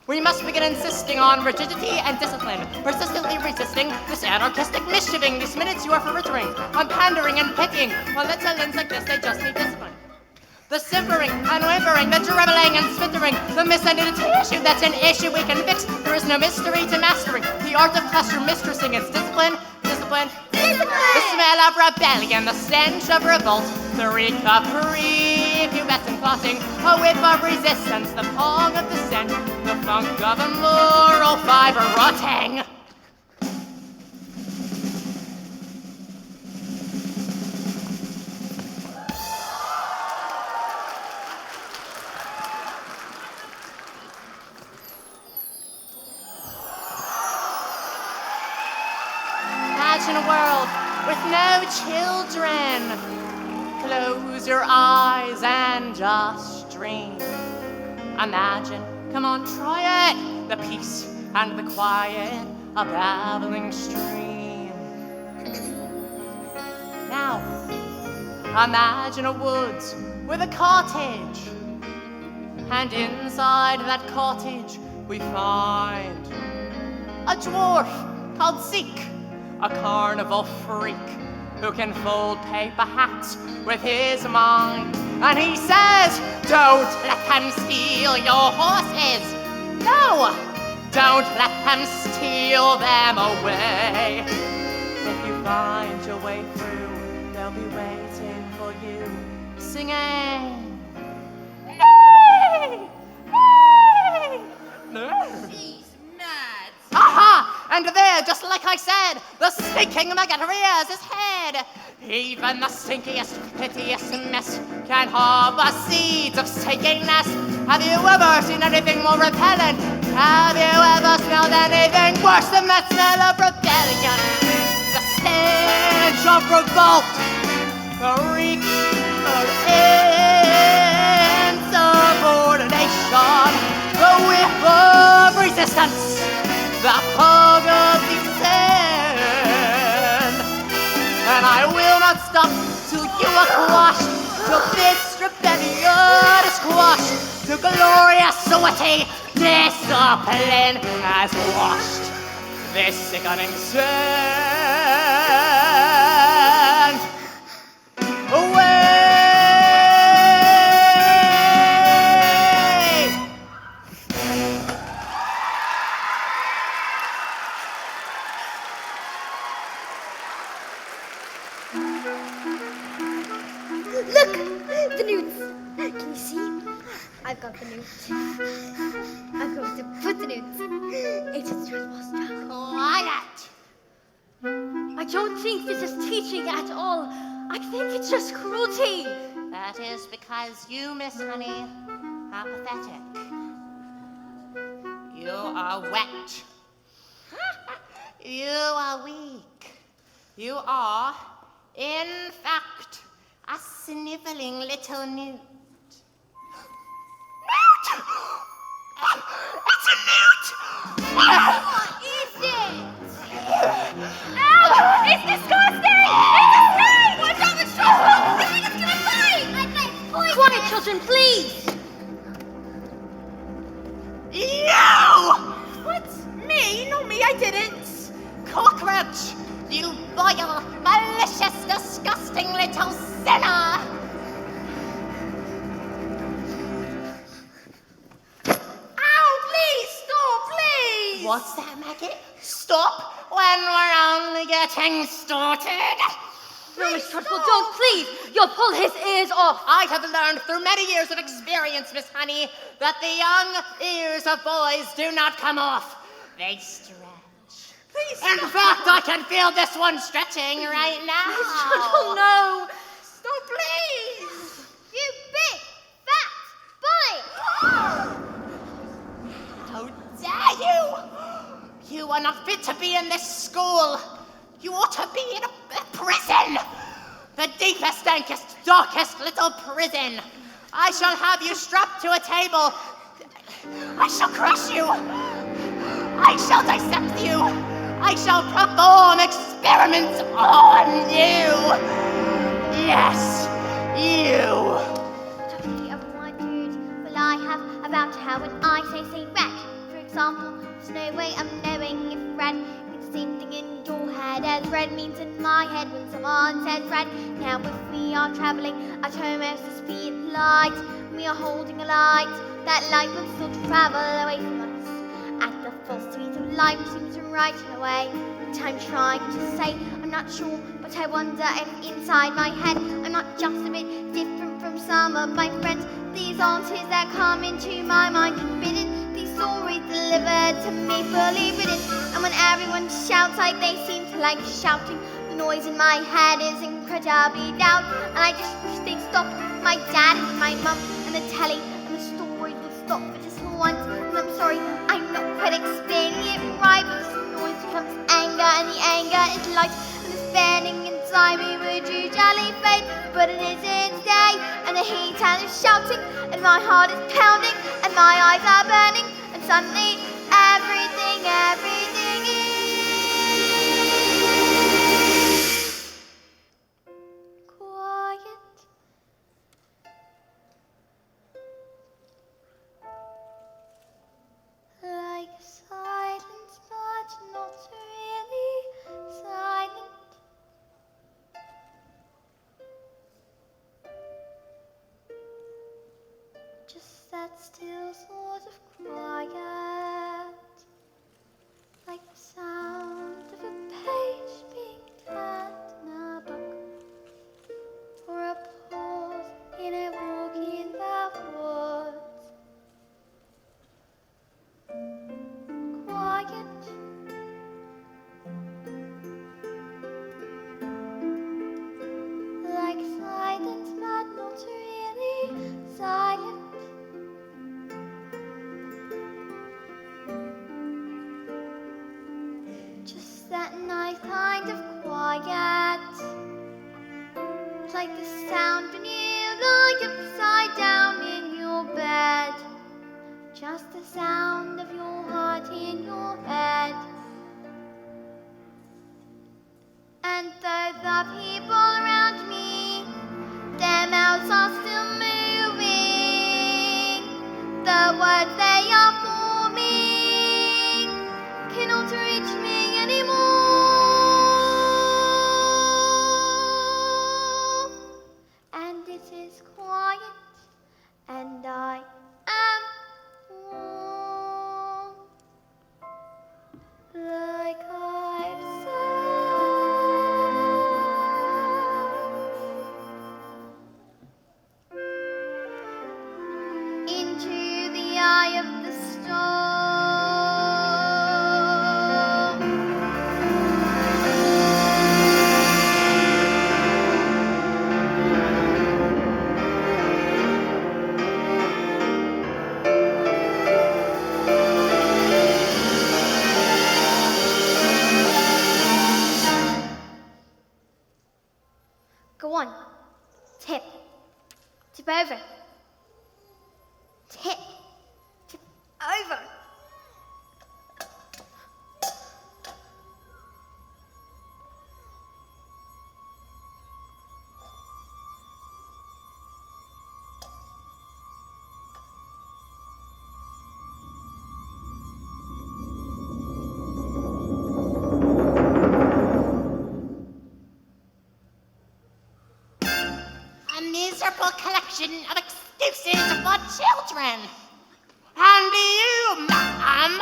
Speaker 7: We must begin insisting on rigidity and discipline, persistently resisting this anarchistic mischieving. These minutes you are for rittering, on pandering and pitying, while little ends like this, they just need discipline. The simpering and whimpering, the dribbling and spittering, the misidentity issue that's an issue we can fix. There is no mystery to mastering. The art of classroom mistressing is discipline, discipline, discipline. The smell of rebellion, the stench of revolt, the reek of prepubescent plotting, a whiff of resistance, the pong of dissent, the funk of a moral fiber rotting. Imagine a world with no children. Close your eyes and just dream. Imagine, come on, try it. The peace and the quiet, a babbling stream. Now, imagine a woods with a cottage. And inside that cottage we find a dwarf called Zeke, a carnival freak who can fold paper hats with his mind. And he says, don't let them steal your horses. No, don't let them steal them away. If you find your way through, they'll be waiting for you, singing, nay, nay, nay.
Speaker 5: These mads.
Speaker 7: Aha! And there, just like I said, the stinking maggot rears his head. Even the stinkiest, pitiest mess can harbor seeds of stinkiness. Have you ever seen anything more repellent? Have you ever smelled anything worse than the smell of rebellion? The stench of revolt, the reek of insubordination, the whiff of resistance, the fog of dissent. And I will not stop till you are quashed, till this rebellion is quashed, till glorious sweaty discipline has washed this sickening scent away.
Speaker 9: Look! The newts! Can you see? I've got the newt. I'm going to put the newt. It's a dreadful struggle.
Speaker 3: Quiet!
Speaker 9: I don't think this is teaching at all. I think it's just cruelty.
Speaker 3: That is because you, Miss Honey, are pathetic. You are wet. You are weak. You are, in fact, a sniveling little newt. Newt! It's a newt!
Speaker 9: What is it? Ow! It's disgusting! It's a snake! Watch out, it's trouble! I think it's gonna bite! I think it's poison! Quiet, children, please!
Speaker 3: You!
Speaker 5: What? Me? No, me, I didn't.
Speaker 3: Cockroach! You vile, malicious, disgusting little sinner!
Speaker 5: Ow, please, stop, please!
Speaker 3: What's that, Maggot? Stop when we're only getting started!
Speaker 9: No, Miss Trunchbull, don't, please! You'll pull his ears off!
Speaker 3: I have learned through many years of experience, Miss Honey, that the young ears of boys do not come off. They stretch.
Speaker 5: Please
Speaker 3: In fact, I can feel this one stretching right now.
Speaker 9: Miss Trunchbull, no!
Speaker 5: Stop, please!
Speaker 3: You big, fat boy! How dare you! You are not fit to be in this school. You ought to be in a prison. The deepest, dankest, darkest little prison. I shall have you strapped to a table. I shall crush you. I shall dissect you. I shall perform experiments on you. Yes, you.
Speaker 2: Have you ever wondered, well I have, about how when I say red, for example, there's no way of knowing if red means the same thing in your head as red means in my head when someone says red. Now if we are travelling at almost the speed of light, we are holding a light, that light will still travel away from us. At the full speed of light seems right in a way. What I'm trying to say, I'm not sure, but I wonder if inside my head I'm not just a bit different from some of my friends. These answers that come into my mind forbidden, these stories delivered to me fully written. And when everyone shouts like they seem to like shouting, the noise in my head is incredibly loud. And I just wish they'd stop. My dad and my mum and the telly and the stories would stop for just once. And I'm sorry, I'm not quite explaining it right, but this noise becomes anger, and the anger is light, and the burning inside me would usually fade, but it isn't today. And the heat and the shouting, and my heart is pounding, and my eyes are burning, and suddenly everything is quiet. Like silence, but not really silent. Just that still sort of quiet, like the sound of a page being turned in a book, or a pause in a walk in the woods. Quiet,
Speaker 3: like the sound when you lie upside down in your bed. Just the sound of your heart in your head. And though the people around me, their mouths are still moving, the words they are forming cannot reach me anymore. And it is quiet, and I am warm, like I've said, into the eye of the storm. Go on. Tip. Tip over. Tip. Tip over.
Speaker 11: A miserable collection of excuses for children. And you, ma'am,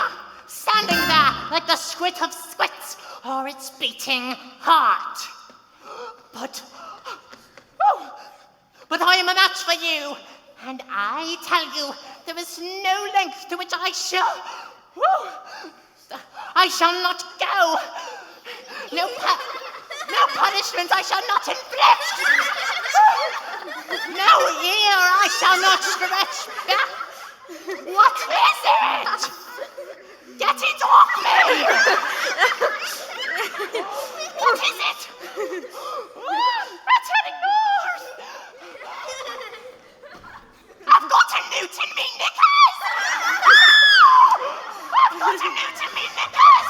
Speaker 11: standing there like the squid of squits or its beating heart. But I am a match for you, and I tell you, there is no length to which I shall not go. No punishment I shall not inflict. No ear I shall not stretch back. What is it? Get it off me! What is it? Returning north! I've got a newt in me knickers! I've got a newt in me knickers!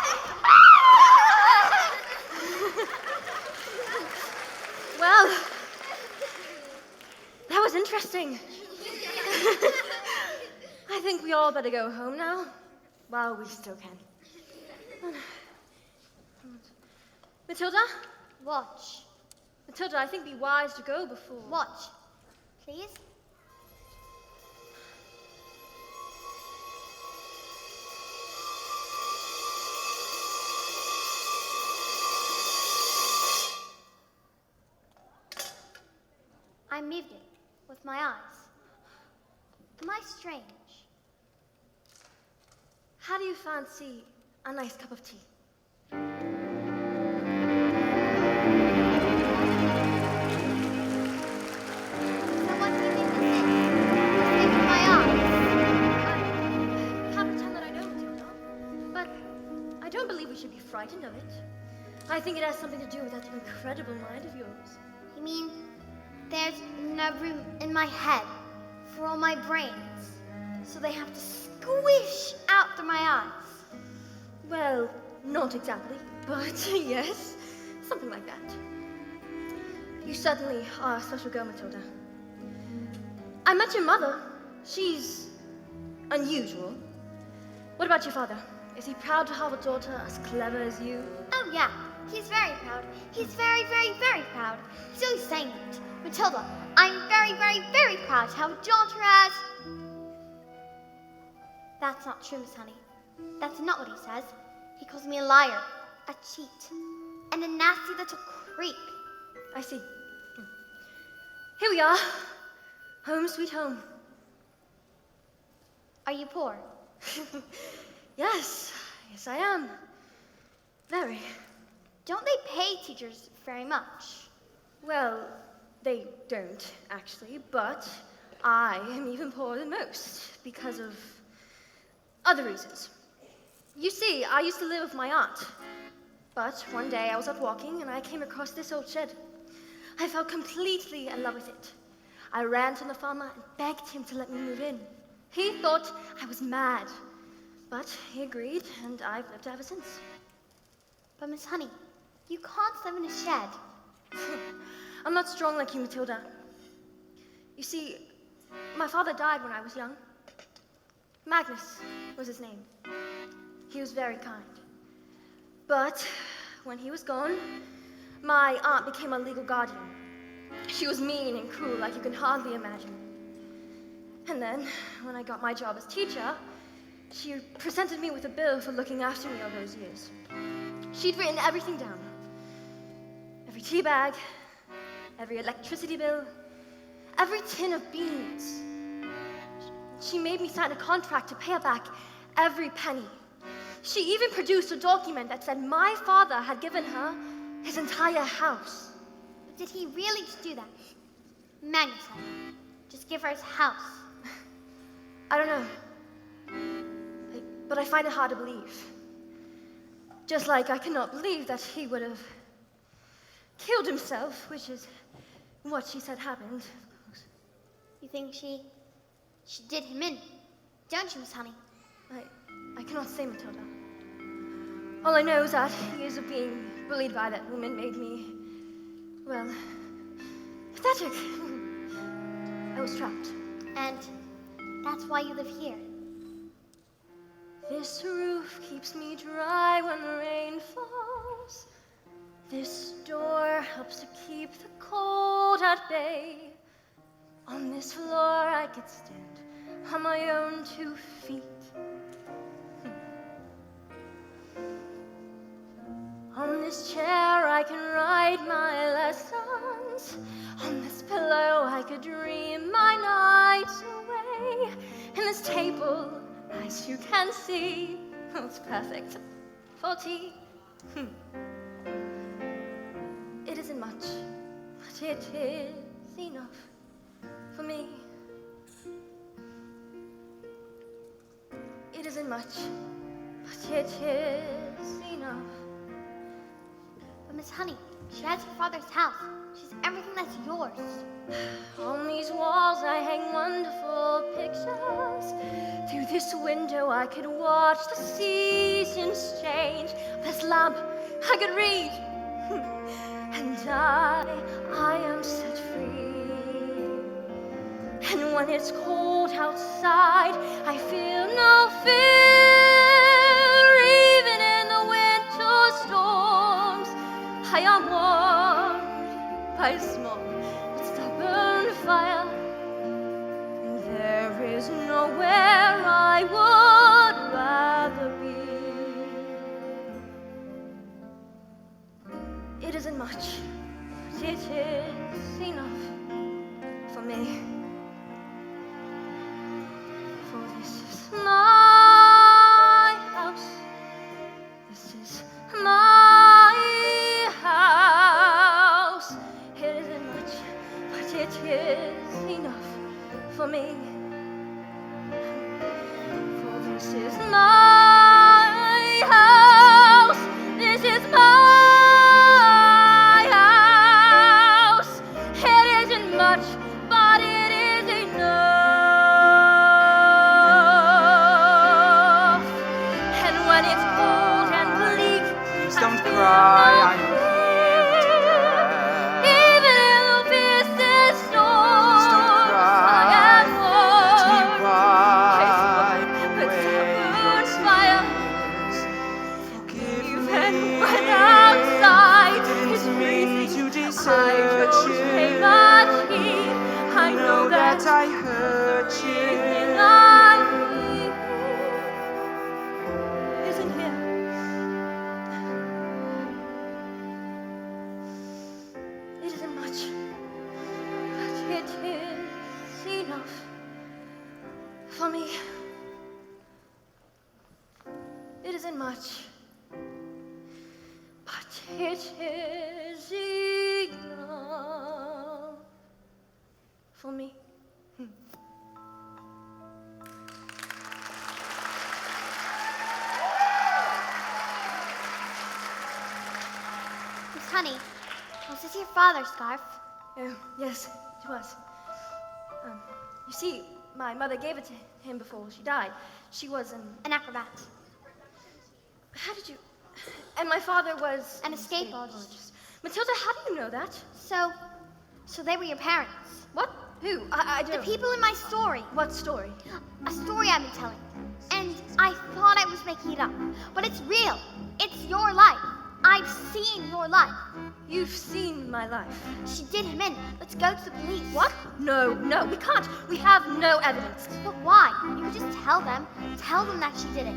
Speaker 9: Well, that was interesting. I think we all better go home now, while we still can. Matilda?
Speaker 3: Watch.
Speaker 9: Matilda, I think it'd be wise to go before.
Speaker 3: Watch. Please? I moved it with my eyes. Am I strange?
Speaker 9: How do you fancy a nice cup of tea?
Speaker 3: So what do you think this is? What's with my eyes?
Speaker 9: I can't pretend that I don't, Matilda. But I don't believe we should be frightened of it. I think it has something to do with that incredible mind of yours.
Speaker 3: You mean there's no room in my head for all my brains, so they have to squish out through my eyes?
Speaker 9: Well, not exactly, but yes, something like that. You certainly are a special girl, Matilda. I met your mother. She's unusual. What about your father? Is he proud to have a daughter as clever as you?
Speaker 3: Oh yeah, he's very proud. He's very, very, very proud. He's always saying it. Matilda, I'm very, very, very proud to have a daughter as... That's not true, Miss Honey. That's not what he says. He calls me a liar, a cheat, and a nasty little creep.
Speaker 9: I see. Here we are. Home sweet home.
Speaker 3: Are you poor?
Speaker 9: Yes, I am. Very.
Speaker 3: Don't they pay teachers very much?
Speaker 9: Well, they don't, actually, but I am even poorer than most because of other reasons. You see, I used to live with my aunt, but one day I was out walking and I came across this old shed. I fell completely in love with it. I ran to the farmer and begged him to let me move in. He thought I was mad, but he agreed, and I've lived ever since.
Speaker 3: But Miss Honey, you can't live in a shed.
Speaker 9: I'm not strong like you, Matilda. You see, my father died when I was young. Magnus was his name. He was very kind. But when he was gone, my aunt became a legal guardian. She was mean and cruel like you can hardly imagine. And then, when I got my job as teacher, she presented me with a bill for looking after me all those years. She'd written everything down. Every tea bag, every electricity bill, every tin of beans. She made me sign a contract to pay her back every penny. She even produced a document that said my father had given her his entire house.
Speaker 3: But did he really just do that? Magnus said, just give her his house.
Speaker 9: I don't know. But I find it hard to believe. Just like I cannot believe that he would have killed himself, which is what she said happened.
Speaker 3: You think she did him in, don't you, Miss Honey?
Speaker 9: I cannot say, Matilda. All I know is that years of being bullied by that woman made me, well, pathetic. I was trapped.
Speaker 3: And that's why you live here.
Speaker 9: This roof keeps me dry when the rain falls. This door helps to keep the cold at bay. On this floor I could stand on my own 2 feet. On this chair I can write my lessons. On this pillow I could dream my nights away. And this table, as you can see, it's perfect for tea. It isn't much, but it is enough for me. It isn't much, but it is enough.
Speaker 3: But Miss Honey, she has your father's house. She's everything that's yours.
Speaker 9: On these walls I hang wonderful pictures. Through this window I could watch the seasons change. This lamp I could read. And I am set free. And when it's cold outside, I feel no fear. Even in the winter storms, I am warmed by a small but stubborn fire. And there is nowhere I would rather be. It isn't much, but it is enough for me. For this is my house. This is my house. It isn't much, but it is enough for me. For this is my house. This is my house. It isn't much, but it is enough. And when it's cold and bleak,
Speaker 4: Please don't cry, I'm
Speaker 9: even in the fiercest storms,
Speaker 4: don't cry.
Speaker 9: I am
Speaker 4: Let me
Speaker 9: warm.
Speaker 4: wipe
Speaker 9: But
Speaker 4: away
Speaker 9: stubborn fire,
Speaker 4: Forgive
Speaker 9: even
Speaker 4: me.
Speaker 9: when outside
Speaker 4: Didn't
Speaker 9: it's
Speaker 4: mean
Speaker 9: freezing,
Speaker 4: to
Speaker 9: I
Speaker 4: desert
Speaker 9: don't
Speaker 4: you.
Speaker 9: pay much heed. I know that
Speaker 4: I hurt
Speaker 9: everything
Speaker 4: you.
Speaker 9: I need isn't here. It isn't much, but it is enough for me. It isn't much, but it is enough for me.
Speaker 3: Miss Honey, was this your father's scarf?
Speaker 9: Oh, yes, it was. You see, my mother gave it to him before she died. She was
Speaker 3: An acrobat.
Speaker 9: How did you... And my father was...
Speaker 3: An escape artist.
Speaker 9: Matilda, how do you know that?
Speaker 3: So they were your parents.
Speaker 9: What? Who? I
Speaker 3: The
Speaker 9: don't...
Speaker 3: people in my story.
Speaker 9: What story?
Speaker 3: A story I've been telling. And I thought I was making it up. But it's real. It's your life. I've seen your life.
Speaker 9: You've seen my life.
Speaker 3: She did him in. Let's go to the police.
Speaker 9: What? No, we can't. We have no evidence.
Speaker 3: But why? You could just tell them. Tell them that she did it.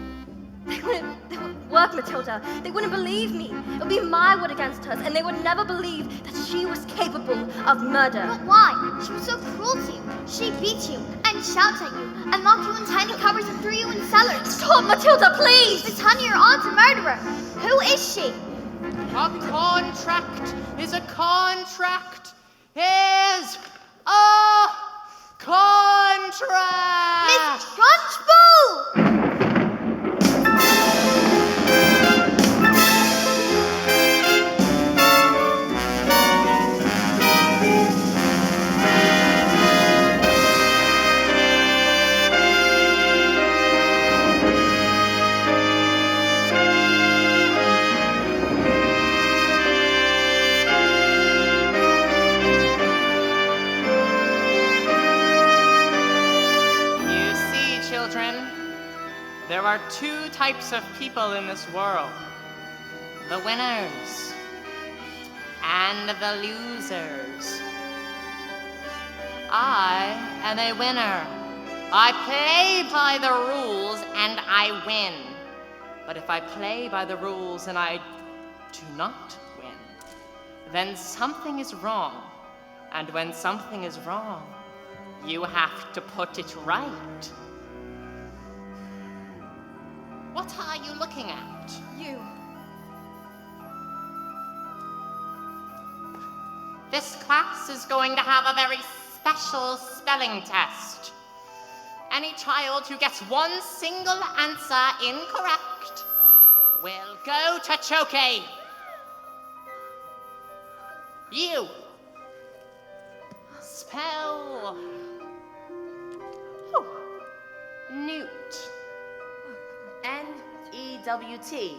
Speaker 9: They wouldn't work, Matilda. They wouldn't believe me. It would be my word against hers, and they would never believe that she was capable of murder.
Speaker 3: But why? She was so cruel to you. She beat you and shouts at you and locked you in tiny cupboards and threw you in cellars.
Speaker 9: Stop, Matilda, please!
Speaker 3: Miss Honey, your aunt's a murderer. Who is she?
Speaker 11: A contract is a contract is a contract.
Speaker 3: Miss Trunchbull!
Speaker 11: There are two types of people in this world. The winners and the losers. I am a winner. I play by the rules and I win. But if I play by the rules and I do not win, then something is wrong. And when something is wrong, you have to put it right. What are you looking at?
Speaker 9: You.
Speaker 11: This class is going to have a very special spelling test. Any child who gets one single answer incorrect will go to Choke. You. Spell. Newt.
Speaker 12: N-E-W-T.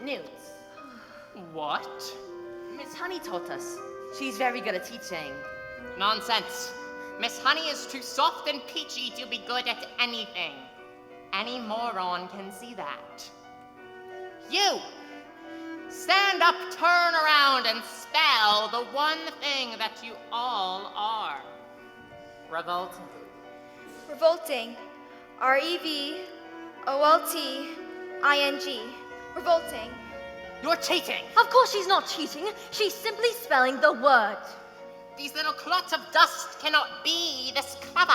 Speaker 12: Newt.
Speaker 11: What?
Speaker 12: Miss Honey taught us. She's very good at teaching.
Speaker 11: Nonsense. Miss Honey is too soft and peachy to be good at anything. Any moron can see that. You! Stand up, turn around, and spell the one thing that you all are. Revolting.
Speaker 9: Revolting. R-E-V-O-L-T-I-N-G. Revolting.
Speaker 11: You're cheating!
Speaker 9: Of course she's not cheating. She's simply spelling the word.
Speaker 11: These little clots of dust cannot be this clever.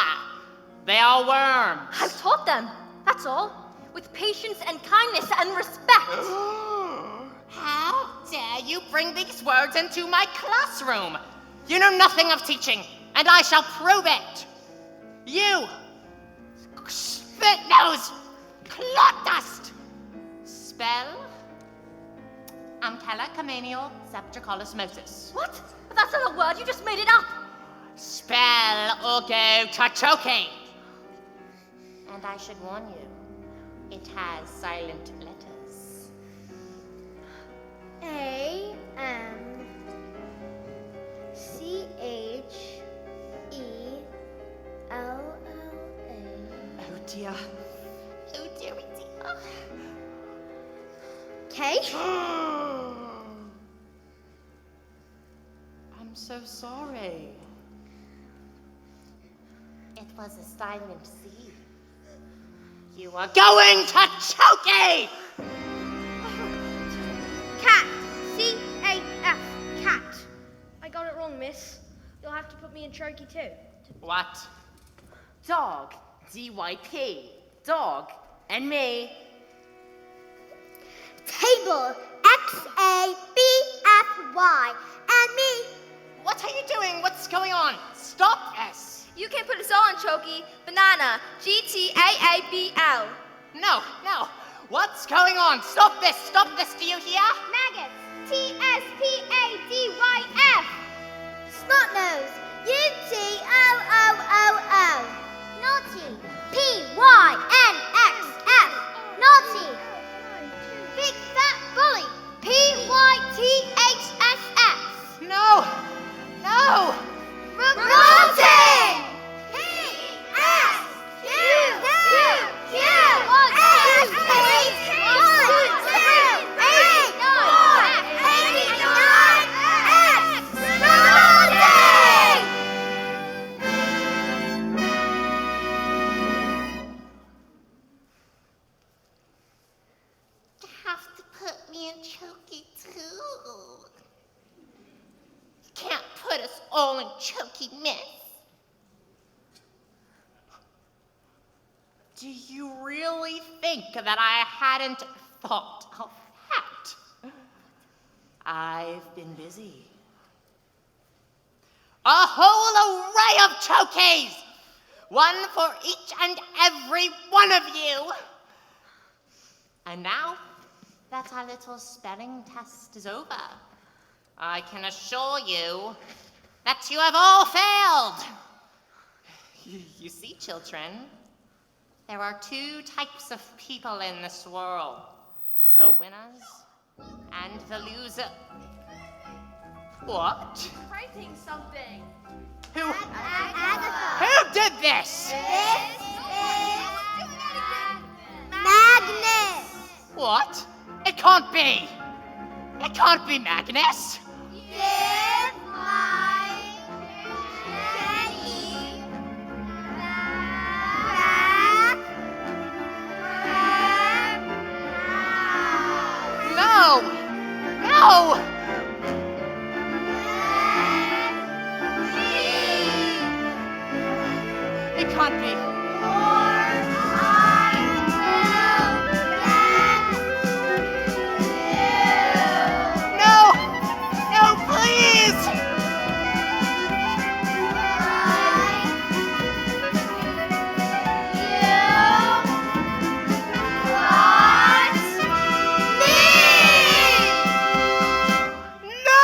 Speaker 11: They are worms.
Speaker 9: I've taught them. That's all. With patience and kindness and respect.
Speaker 11: How dare you bring these words into my classroom? You know nothing of teaching, and I shall prove it. You, spit nose, clot dust. Spell Amkella Camanial Septricolosmosis.
Speaker 9: What? That's not a word. You just made it up.
Speaker 11: Spell Ugo Tachoke. And I should warn you, it has silent letters.
Speaker 3: A-M-C-H-E-L-L-A.
Speaker 11: Oh dear. Oh dearie dear.
Speaker 3: K?
Speaker 11: I'm so sorry. It was a silent C. You are going to Choke!
Speaker 9: Cat. C-A-F. Cat. I got it wrong, miss. You'll have to put me in chokey too.
Speaker 11: What?
Speaker 12: Dog. D-Y-P. Dog. And me.
Speaker 3: Table. X-A-B-F-Y. And me.
Speaker 11: What are you doing? What's going on? Stop this!
Speaker 9: You can put us all on chokey. Banana. G-T-A-A-B-L.
Speaker 11: No. What's going on? Stop this! Do you hear?
Speaker 3: Maggots. T-S-P-A-D-Y-F. Snot nose.
Speaker 11: all in choky mess. Do you really think that I hadn't thought of that? I've been busy. A whole array of chokies! One for each and every one of you. And now that our little spelling test is over, I can assure you that you have all failed. You see, children, there are two types of people in this world, the winners and the losers. What?
Speaker 6: Writing something.
Speaker 11: Who did this?
Speaker 2: Magnus!
Speaker 11: What? It can't be. It can't be Magnus.
Speaker 2: Give my penny back now.
Speaker 11: No! It can't be. No! No, please! No!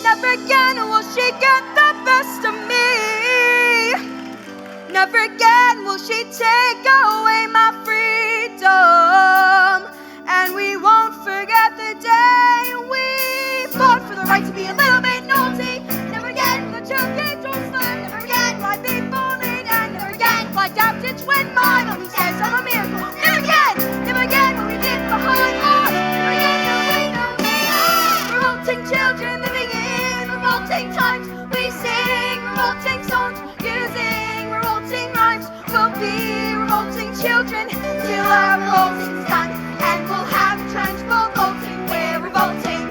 Speaker 2: Never again will she get the best of me. Never again will she take away my freedom. And we won't forget the day we fought for the right to be a little bit naughty. Never again will the children learn. Never again will I be bullied. And never again will I doubt it when my mommy says I'm a miracle. Never again will we live behind bars. Never again will we know me. Revolting children living in revolting times. We sing revolting songs using revolting rhymes. We'll be revolting children till our revolting's done. And we'll have transrevolting, we're revolting.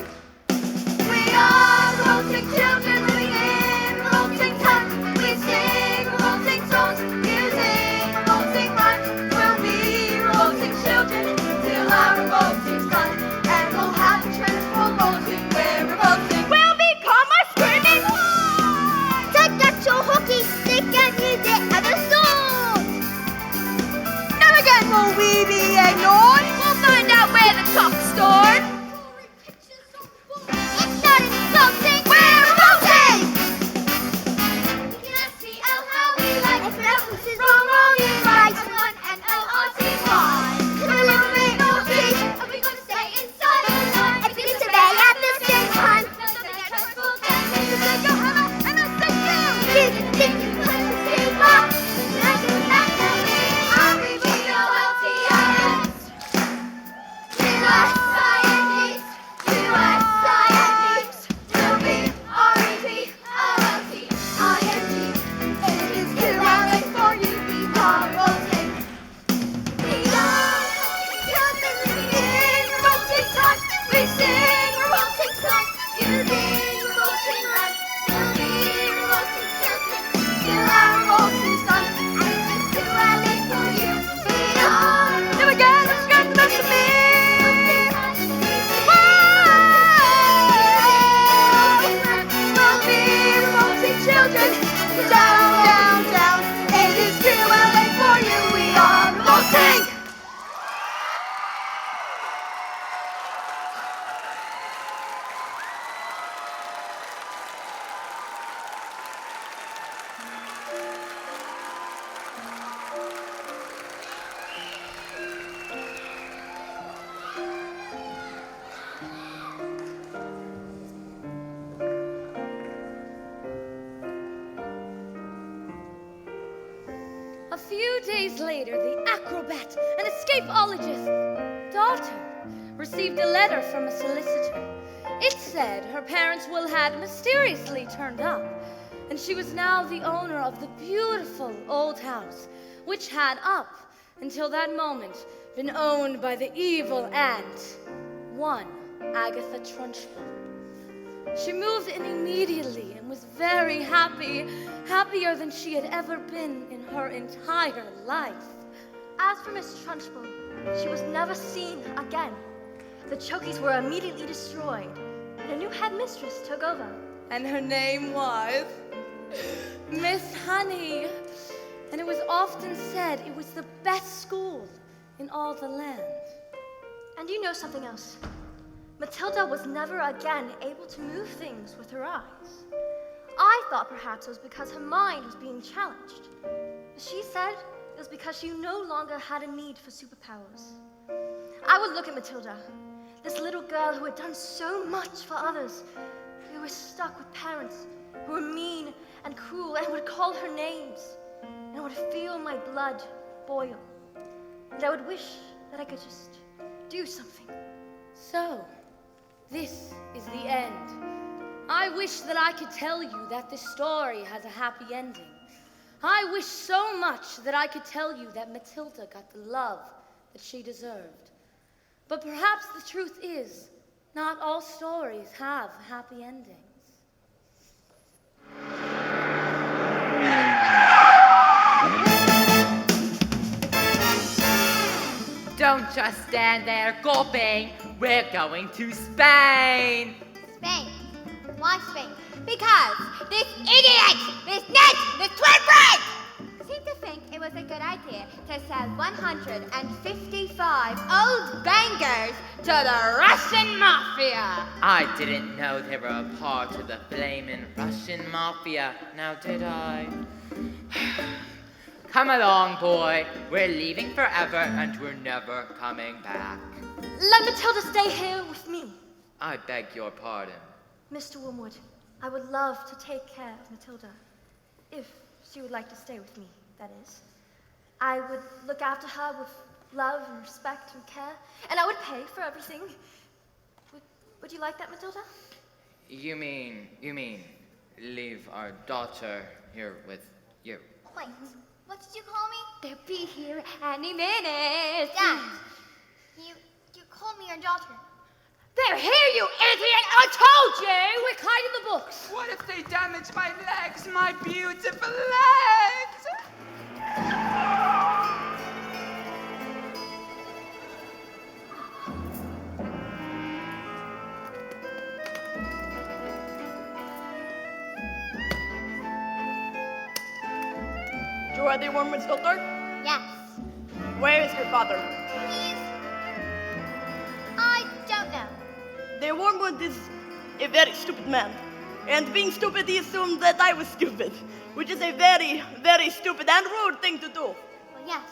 Speaker 2: We are revolting children living in revolting times. We sing revolting songs using revolting rhymes. We'll be revolting children till our revolting's done. And we'll have transrevolting, we're revolting. We'll become a screaming take out your hockey stick and use it as a sword. Never again will we be ignored. We'll find out where the chalk's stored. It's not insulting, we're revolting. We can S-C-L how we like. If an F is wrong, wrong is right. M-1 and L-R-T-Y. We're a little bit naughty. Are we going to stay inside or not? I think it's a bad at the same time. No, don't get trustful, then take a look at hammer and I'll say no. Think you put the stigma. That's exactly R-E-V-O-L-T-I-S. U-S-I-N-E. U-S-I-N-E. We'll be R-E-V-O-L-T-I-N-G. It is too early for you, we are revolting. We are children living in revolting times. We sing revolting songs using revolting rhymes. We'll be revolting children till our revolting's done. And it's too early for you. We are never again will she get the best of me. We'll be revolting children down, down, down. It is too early for you. We are revolting.
Speaker 8: A few days later, the acrobat and escapeologist's daughter received a letter from a solicitor It said her parents' will had mysteriously turned up, and she was now the owner of the beautiful old house, which had up until that moment been owned by the evil aunt, one Agatha Trunchbull. She moved in immediately and was very happy, happier than she had ever been in her entire life.
Speaker 9: As for Miss Trunchbull, she was never seen again. The Chokies were immediately destroyed, and a new headmistress took over.
Speaker 8: And her name was Miss Honey. And it was often said it was the best school in all the land.
Speaker 9: And you know something else? Matilda was never again able to move things with her eyes. I thought perhaps it was because her mind was being challenged. But she said it was because she no longer had a need for superpowers. I would look at Matilda, this little girl who had done so much for others, who was stuck with parents who were mean and cruel and would call her names, and I would feel my blood boil. And I would wish that I could just do something.
Speaker 8: So, this is the end. I wish that I could tell you that this story has a happy ending. I wish so much that I could tell you that Matilda got the love that she deserved. But perhaps the truth is, not all stories have happy endings.
Speaker 7: Don't just stand there gulping. We're going to Spain.
Speaker 3: Spain. Why Spain? Because this idiot, this net, this twin friend, seemed to think it was a good idea to sell 155 old bangers to the Russian mafia.
Speaker 7: I didn't know they were a part of the flamin' Russian mafia, now did I? Come along, boy. We're leaving forever and we're never coming back.
Speaker 9: Let Matilda stay here with me.
Speaker 7: I beg your pardon.
Speaker 9: Mr. Wormwood, I would love to take care of Matilda. If she would like to stay with me, that is. I would look after her with love and respect and care, and I would pay for everything. Would you like that, Matilda?
Speaker 7: You mean, leave our daughter here with you?
Speaker 3: Wait, what did you call me?
Speaker 9: They'll be here any minute.
Speaker 3: Dad, you called me your daughter.
Speaker 6: They're here, you idiot! I told you!
Speaker 8: Quick, hide in the books.
Speaker 4: What if they damage my legs, my beautiful legs?
Speaker 5: You are the Wormwood's daughter?
Speaker 3: Yes.
Speaker 5: Where is your father?
Speaker 3: I don't know.
Speaker 5: The Wormwood is a very stupid man. And being stupid, he assumed that I was stupid, which is a very, very stupid and rude thing to do.
Speaker 3: Well, yes.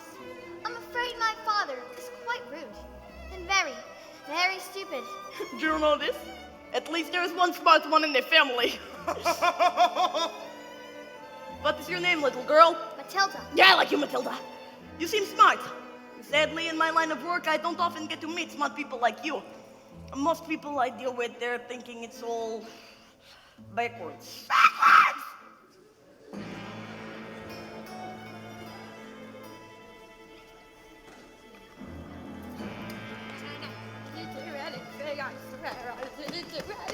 Speaker 3: I'm afraid my father is quite rude and very, very stupid.
Speaker 5: Do you know this? At least there is one smart one in the family. What is your name, little girl?
Speaker 3: Matilda.
Speaker 5: Yeah, I like you, Matilda. You seem smart. Sadly, in my line of work, I don't often get to meet smart people like you. Most people I deal with, they're thinking it's all backwards. Backwards!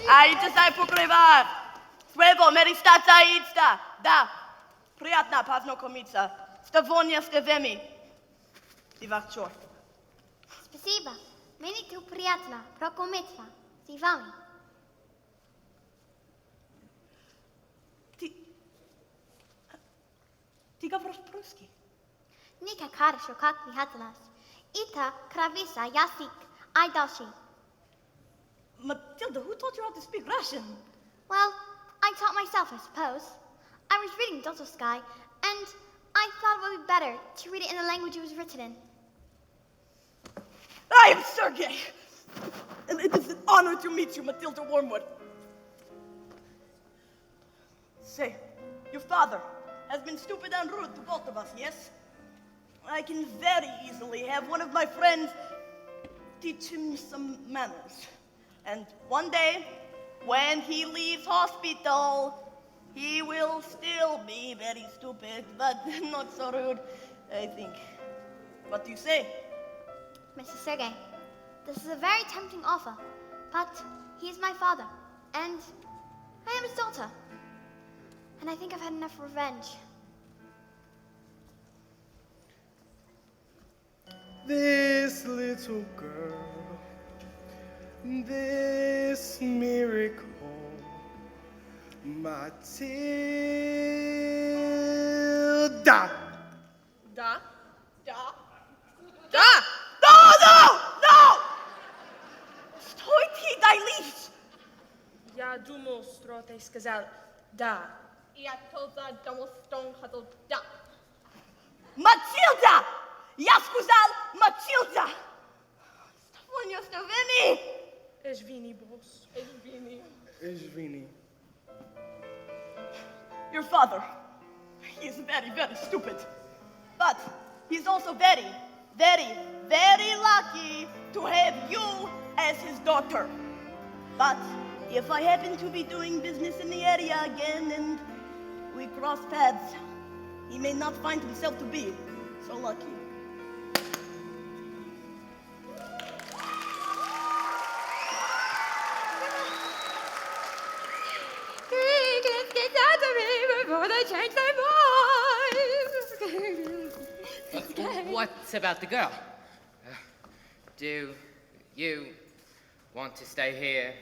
Speaker 5: Идите сай покрывать. Своего меристаца идста. Да. Приятно познакомиться. Ставония с тевеми. Иварчор.
Speaker 3: Спасибо. Мне тут приятно познакомиться с вами.
Speaker 5: Ты говоришь по-русски?
Speaker 3: Не так хорошо, как мне хотелось. Это кровиса, язык, айдаши.
Speaker 5: Matilda, who taught you how to speak Russian?
Speaker 3: Well, I taught myself, I suppose. I was reading Dostoevsky, and I thought it would be better to read it in the language it was written in.
Speaker 5: I am Sergei, and it is an honor to meet you, Matilda Wormwood. Say, your father has been stupid and rude to both of us, yes? I can very easily have one of my friends teach him some manners. And one day, When he leaves hospital, he will still be very stupid, but not so rude, I think. What do you say?
Speaker 3: Mr. Sergey, this is a very tempting offer, but he is my father, and I am his daughter. And I think I've had enough revenge.
Speaker 10: This little girl, this miracle, Matilda.
Speaker 5: Da? No! Стойте, Дайлис!
Speaker 8: Я думал, что ты сказал «да».
Speaker 5: Я тоже думал, что хотел да. Матильда! Я сказал Матильда! Стефания, останови!
Speaker 8: Извини, босс.
Speaker 10: Извини.
Speaker 5: Your father, he is very, very stupid. But he's also very, very, very lucky to have you as his daughter. But if I happen to be doing business in the area again and we cross paths, he may not find himself to be so lucky.
Speaker 6: Let's get out of here before they change their minds.
Speaker 7: What about the girl? Do you want to stay here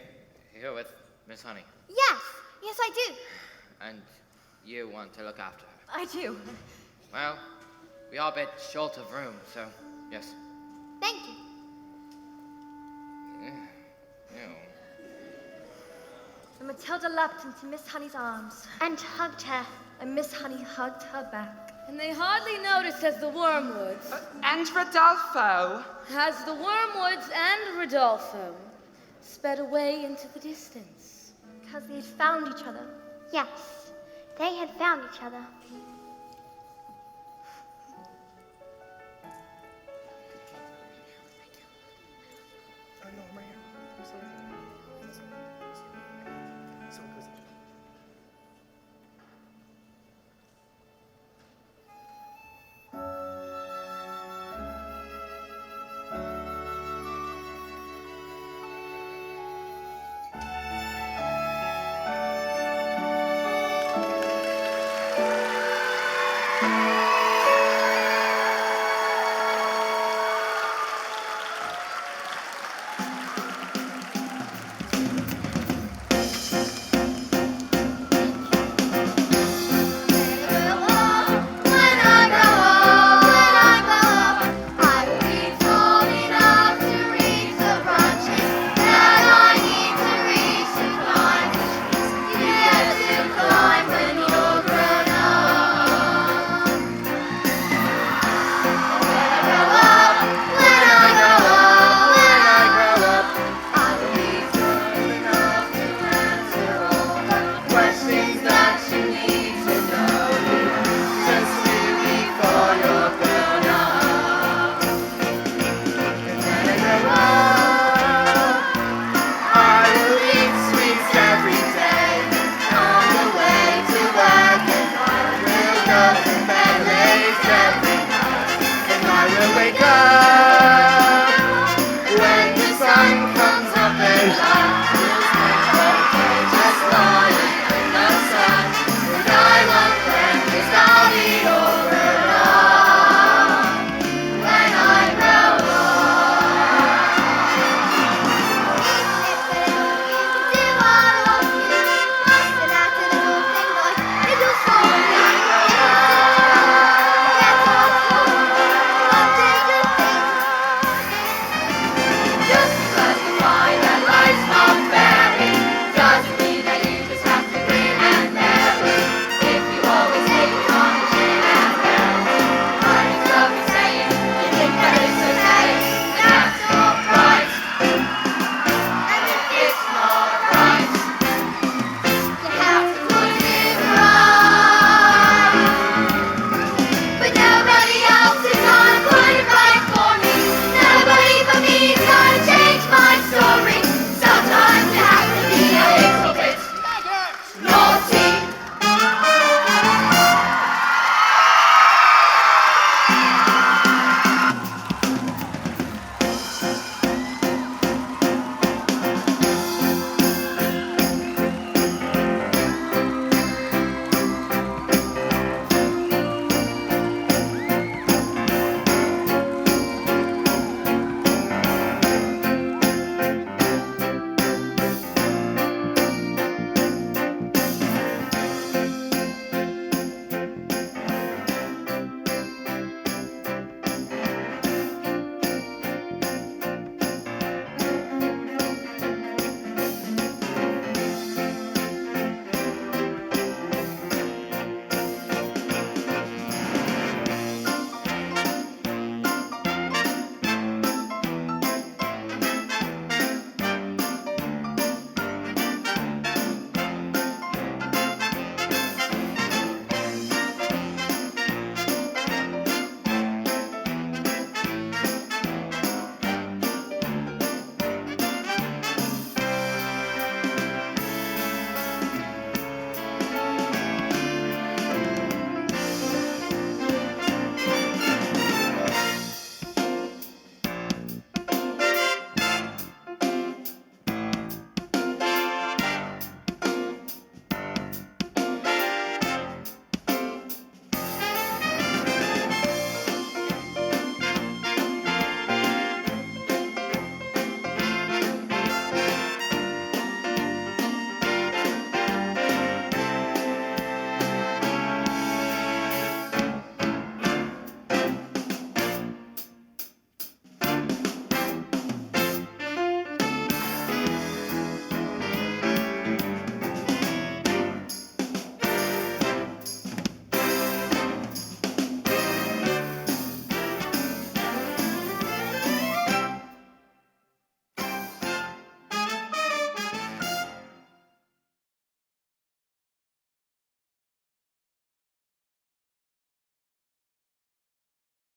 Speaker 7: with Miss Honey?
Speaker 3: Yes, I do.
Speaker 7: And you want to look after her?
Speaker 9: I do.
Speaker 7: Well, we are a bit short of room, so yes.
Speaker 3: Thank you.
Speaker 7: No.
Speaker 9: And Matilda leapt into Miss Honey's arms
Speaker 3: And hugged her.
Speaker 9: and Miss Honey hugged her back.
Speaker 8: And they hardly noticed as the Wormwoods,
Speaker 4: And Rodolfo.
Speaker 8: as the Wormwoods and Rodolfo sped away into the distance.
Speaker 9: Because they had found each other.
Speaker 3: Yes, they had found each other.